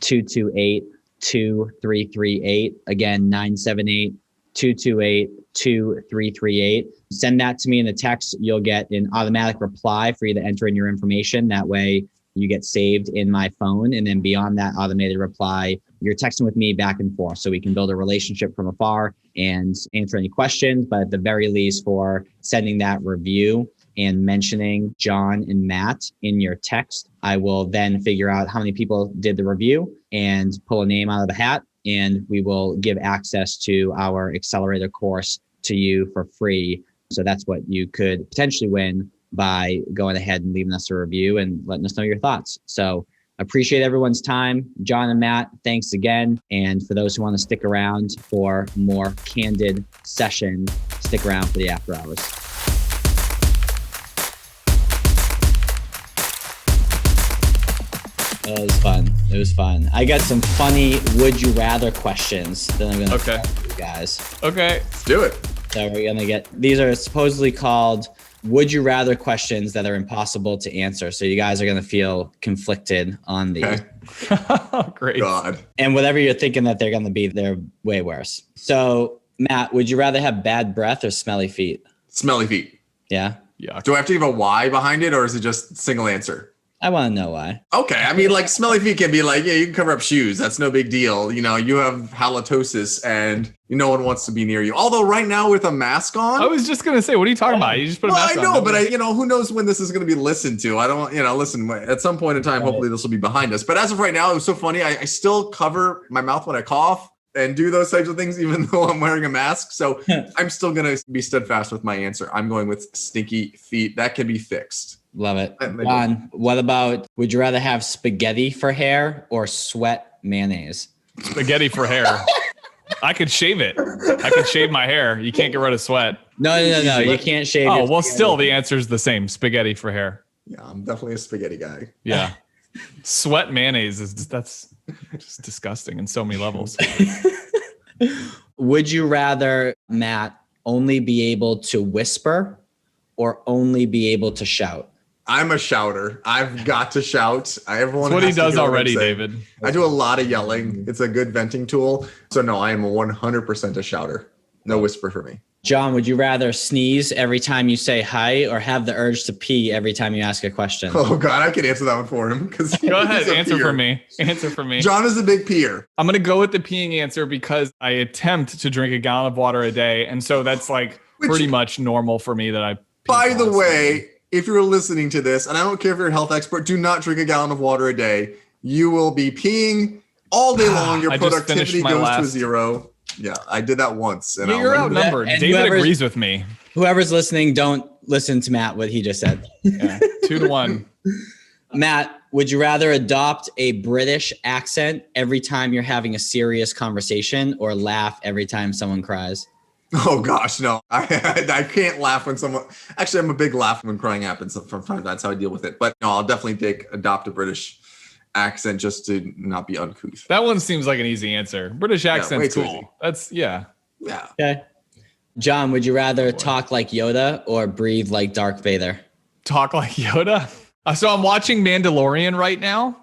978-228-2338, again, 978-228-2338. Send that to me in the text. You'll get an automatic reply for you to enter in your information. That way you get saved in my phone. And then beyond that automated reply, you're texting with me back and forth so we can build a relationship from afar and answer any questions. But at the very least, for sending that review and mentioning John and Matt in your text, I will then figure out how many people did the review and pull a name out of the hat. And we will give access to our accelerator course to you for free. So that's what you could potentially win by going ahead and leaving us a review and letting us know your thoughts. So appreciate everyone's time. John and Matt, thanks again. And for those who want to stick around for more candid session, stick around for the after hours. It was fun. I got some funny would you rather questions that I'm going to ask you guys. Okay. Let's do it. So we're going to get, these are supposedly called would you rather questions that are impossible to answer. So you guys are going to feel conflicted on these. Okay. Great. God. And whatever you're thinking that they're going to be, they're way worse. So Matt, would you rather have bad breath or smelly feet? Smelly feet. Yeah. Yeah. Do I have to give a why behind it, or is it just single answer? I want to know why. Okay. I mean, like smelly feet can be like, yeah, you can cover up shoes. That's no big deal. You have halitosis and no one wants to be near you. Although right now with a mask on. I was just going to say, what are you talking about? You just put a mask on. I know, but who knows when this is going to be listened to? I don't, listen, at some point in time, hopefully this will be behind us. But as of right now, it was so funny. I still cover my mouth when I cough and do those types of things, even though I'm wearing a mask. So I'm still going to be steadfast with my answer. I'm going with stinky feet. That can be fixed. Love it. John, what about, would you rather have spaghetti for hair or sweat mayonnaise? Spaghetti for hair. I could shave it. I could shave my hair. You can't get rid of sweat. No. You can't shave. Oh, well, still the answer is the same. Spaghetti for hair. Yeah, I'm definitely a spaghetti guy. Yeah. Sweat mayonnaise that's just disgusting in so many levels. Would you rather, Matt, only be able to whisper or only be able to shout? I'm a shouter. I've got to shout. Everyone. That's what he has to does hear what I'm already, saying. David. I do a lot of yelling. It's a good venting tool. So no, I am 100% a shouter. No whisper for me. John, would you rather sneeze every time you say hi or have the urge to pee every time you ask a question? Oh God, I can answer that one for him. Go ahead, answer for me. Answer for me. John is a big peer. I'm going to go with the peeing answer because I attempt to drink a gallon of water a day. And so that's like pretty much normal for me that I pee. By the way, if you're listening to this, and I don't care if you're a health expert, do not drink a gallon of water a day. You will be peeing all day long. Your productivity goes to zero. Yeah, I did that once. And you're outnumbered. David agrees with me. Whoever's listening, don't listen to Matt, what he just said. Yeah, 2-1. Matt, would you rather adopt a British accent every time you're having a serious conversation or laugh every time someone cries? Oh gosh, no. I can't laugh when someone, actually I'm a big laugh when crying happens. Sometimes that's how I deal with it. But no, I'll definitely adopt a British accent just to not be uncouth. That one seems like an easy answer. British accent's cool. Easy. That's Yeah. Okay. John, would you rather talk like Yoda or breathe like Dark Vader? Talk like Yoda? So I'm watching Mandalorian right now,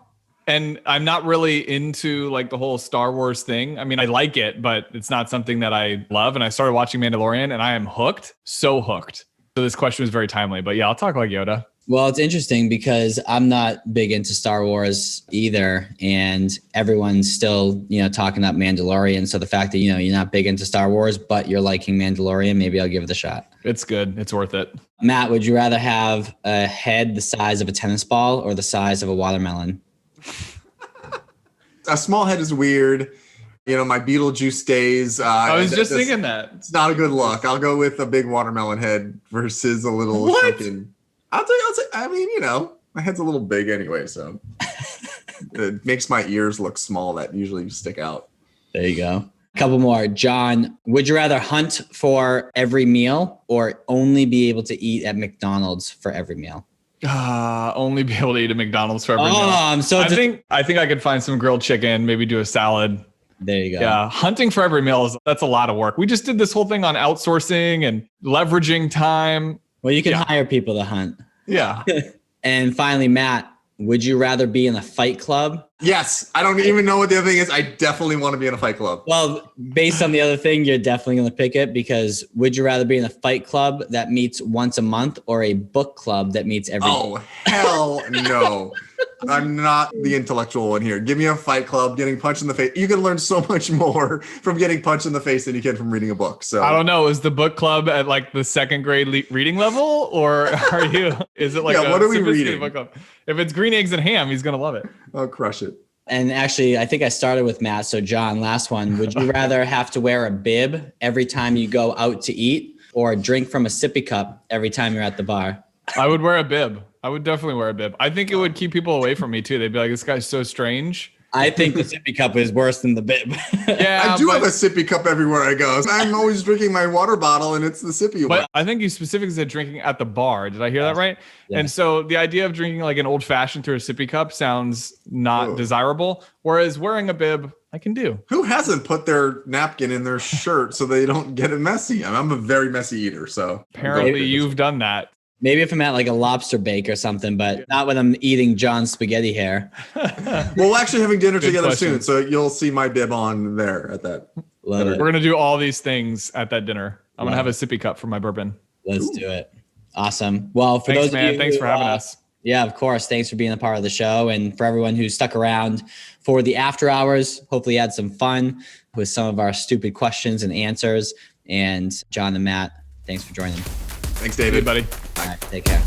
and I'm not really into like the whole Star Wars thing. I mean, I like it, but it's not something that I love. And I started watching Mandalorian and I am hooked, so hooked. So this question was very timely, but yeah, I'll talk like Yoda. Well, it's interesting because I'm not big into Star Wars either, and everyone's still, talking about Mandalorian. So the fact that, you're not big into Star Wars, but you're liking Mandalorian, maybe I'll give it a shot. It's good. It's worth it. Matt, would you rather have a head the size of a tennis ball or the size of a watermelon? A small head is weird. My Beetlejuice days. I was just thinking that. It's not a good look. I'll go with a big watermelon head versus a little shrunken. I'll say, I mean, my head's a little big anyway, so it makes my ears look small that usually stick out. There you go. A couple more. John, would you rather hunt for every meal or only be able to eat at McDonald's for every meal? Only be able to eat at McDonald's for every meal. I'm so. I think I could find some grilled chicken, maybe do a salad. There you go. Yeah, hunting for every meal that's a lot of work. We just did this whole thing on outsourcing and leveraging time. Well, you can hire people to hunt. Yeah. And finally, Matt, would you rather be in a fight club? Yes. I don't even know what the other thing is. I definitely want to be in a fight club. Well, based on the other thing, you're definitely going to pick it because would you rather be in a fight club that meets once a month or a book club that meets every day? Hell no. I'm not the intellectual one here. Give me a fight club, getting punched in the face. You can learn so much more from getting punched in the face than you can from reading a book. So I don't know. Is the book club at like the second grade reading level, or is it like what are we reading? Book club? If it's Green Eggs and Ham, he's gonna love it. I'll crush it. And actually, I think I started with Matt. So John, last one. Would you rather have to wear a bib every time you go out to eat or drink from a sippy cup every time you're at the bar? I would wear a bib. I would definitely wear a bib. I think it would keep people away from me too. They'd be like, this guy's so strange. I think the sippy cup is worse than the bib. Yeah, I do have a sippy cup everywhere I go. I'm always drinking my water bottle and it's the sippy one. But I think you specifically said drinking at the bar. Did I hear that right? Yeah. And so the idea of drinking like an old fashioned through a sippy cup sounds not desirable. Whereas wearing a bib, I can do. Who hasn't put their napkin in their shirt so they don't get it messy? I'm a very messy eater. So apparently you've done that. Maybe if I'm at like a lobster bake or something, but not when I'm eating John's spaghetti hair. Well, we're actually having dinner together soon, so you'll see my bib on there at that. Love it. We're going to do all these things at that dinner. I'm going to have a sippy cup for my bourbon. Let's do it. Awesome. Well, for thanks, those man. of you Thanks for having us. Yeah, of course. Thanks for being a part of the show. And for everyone who stuck around for the after hours, hopefully you had some fun with some of our stupid questions and answers. And John and Matt, thanks for joining. Thanks, David. Buddy. All right, take care.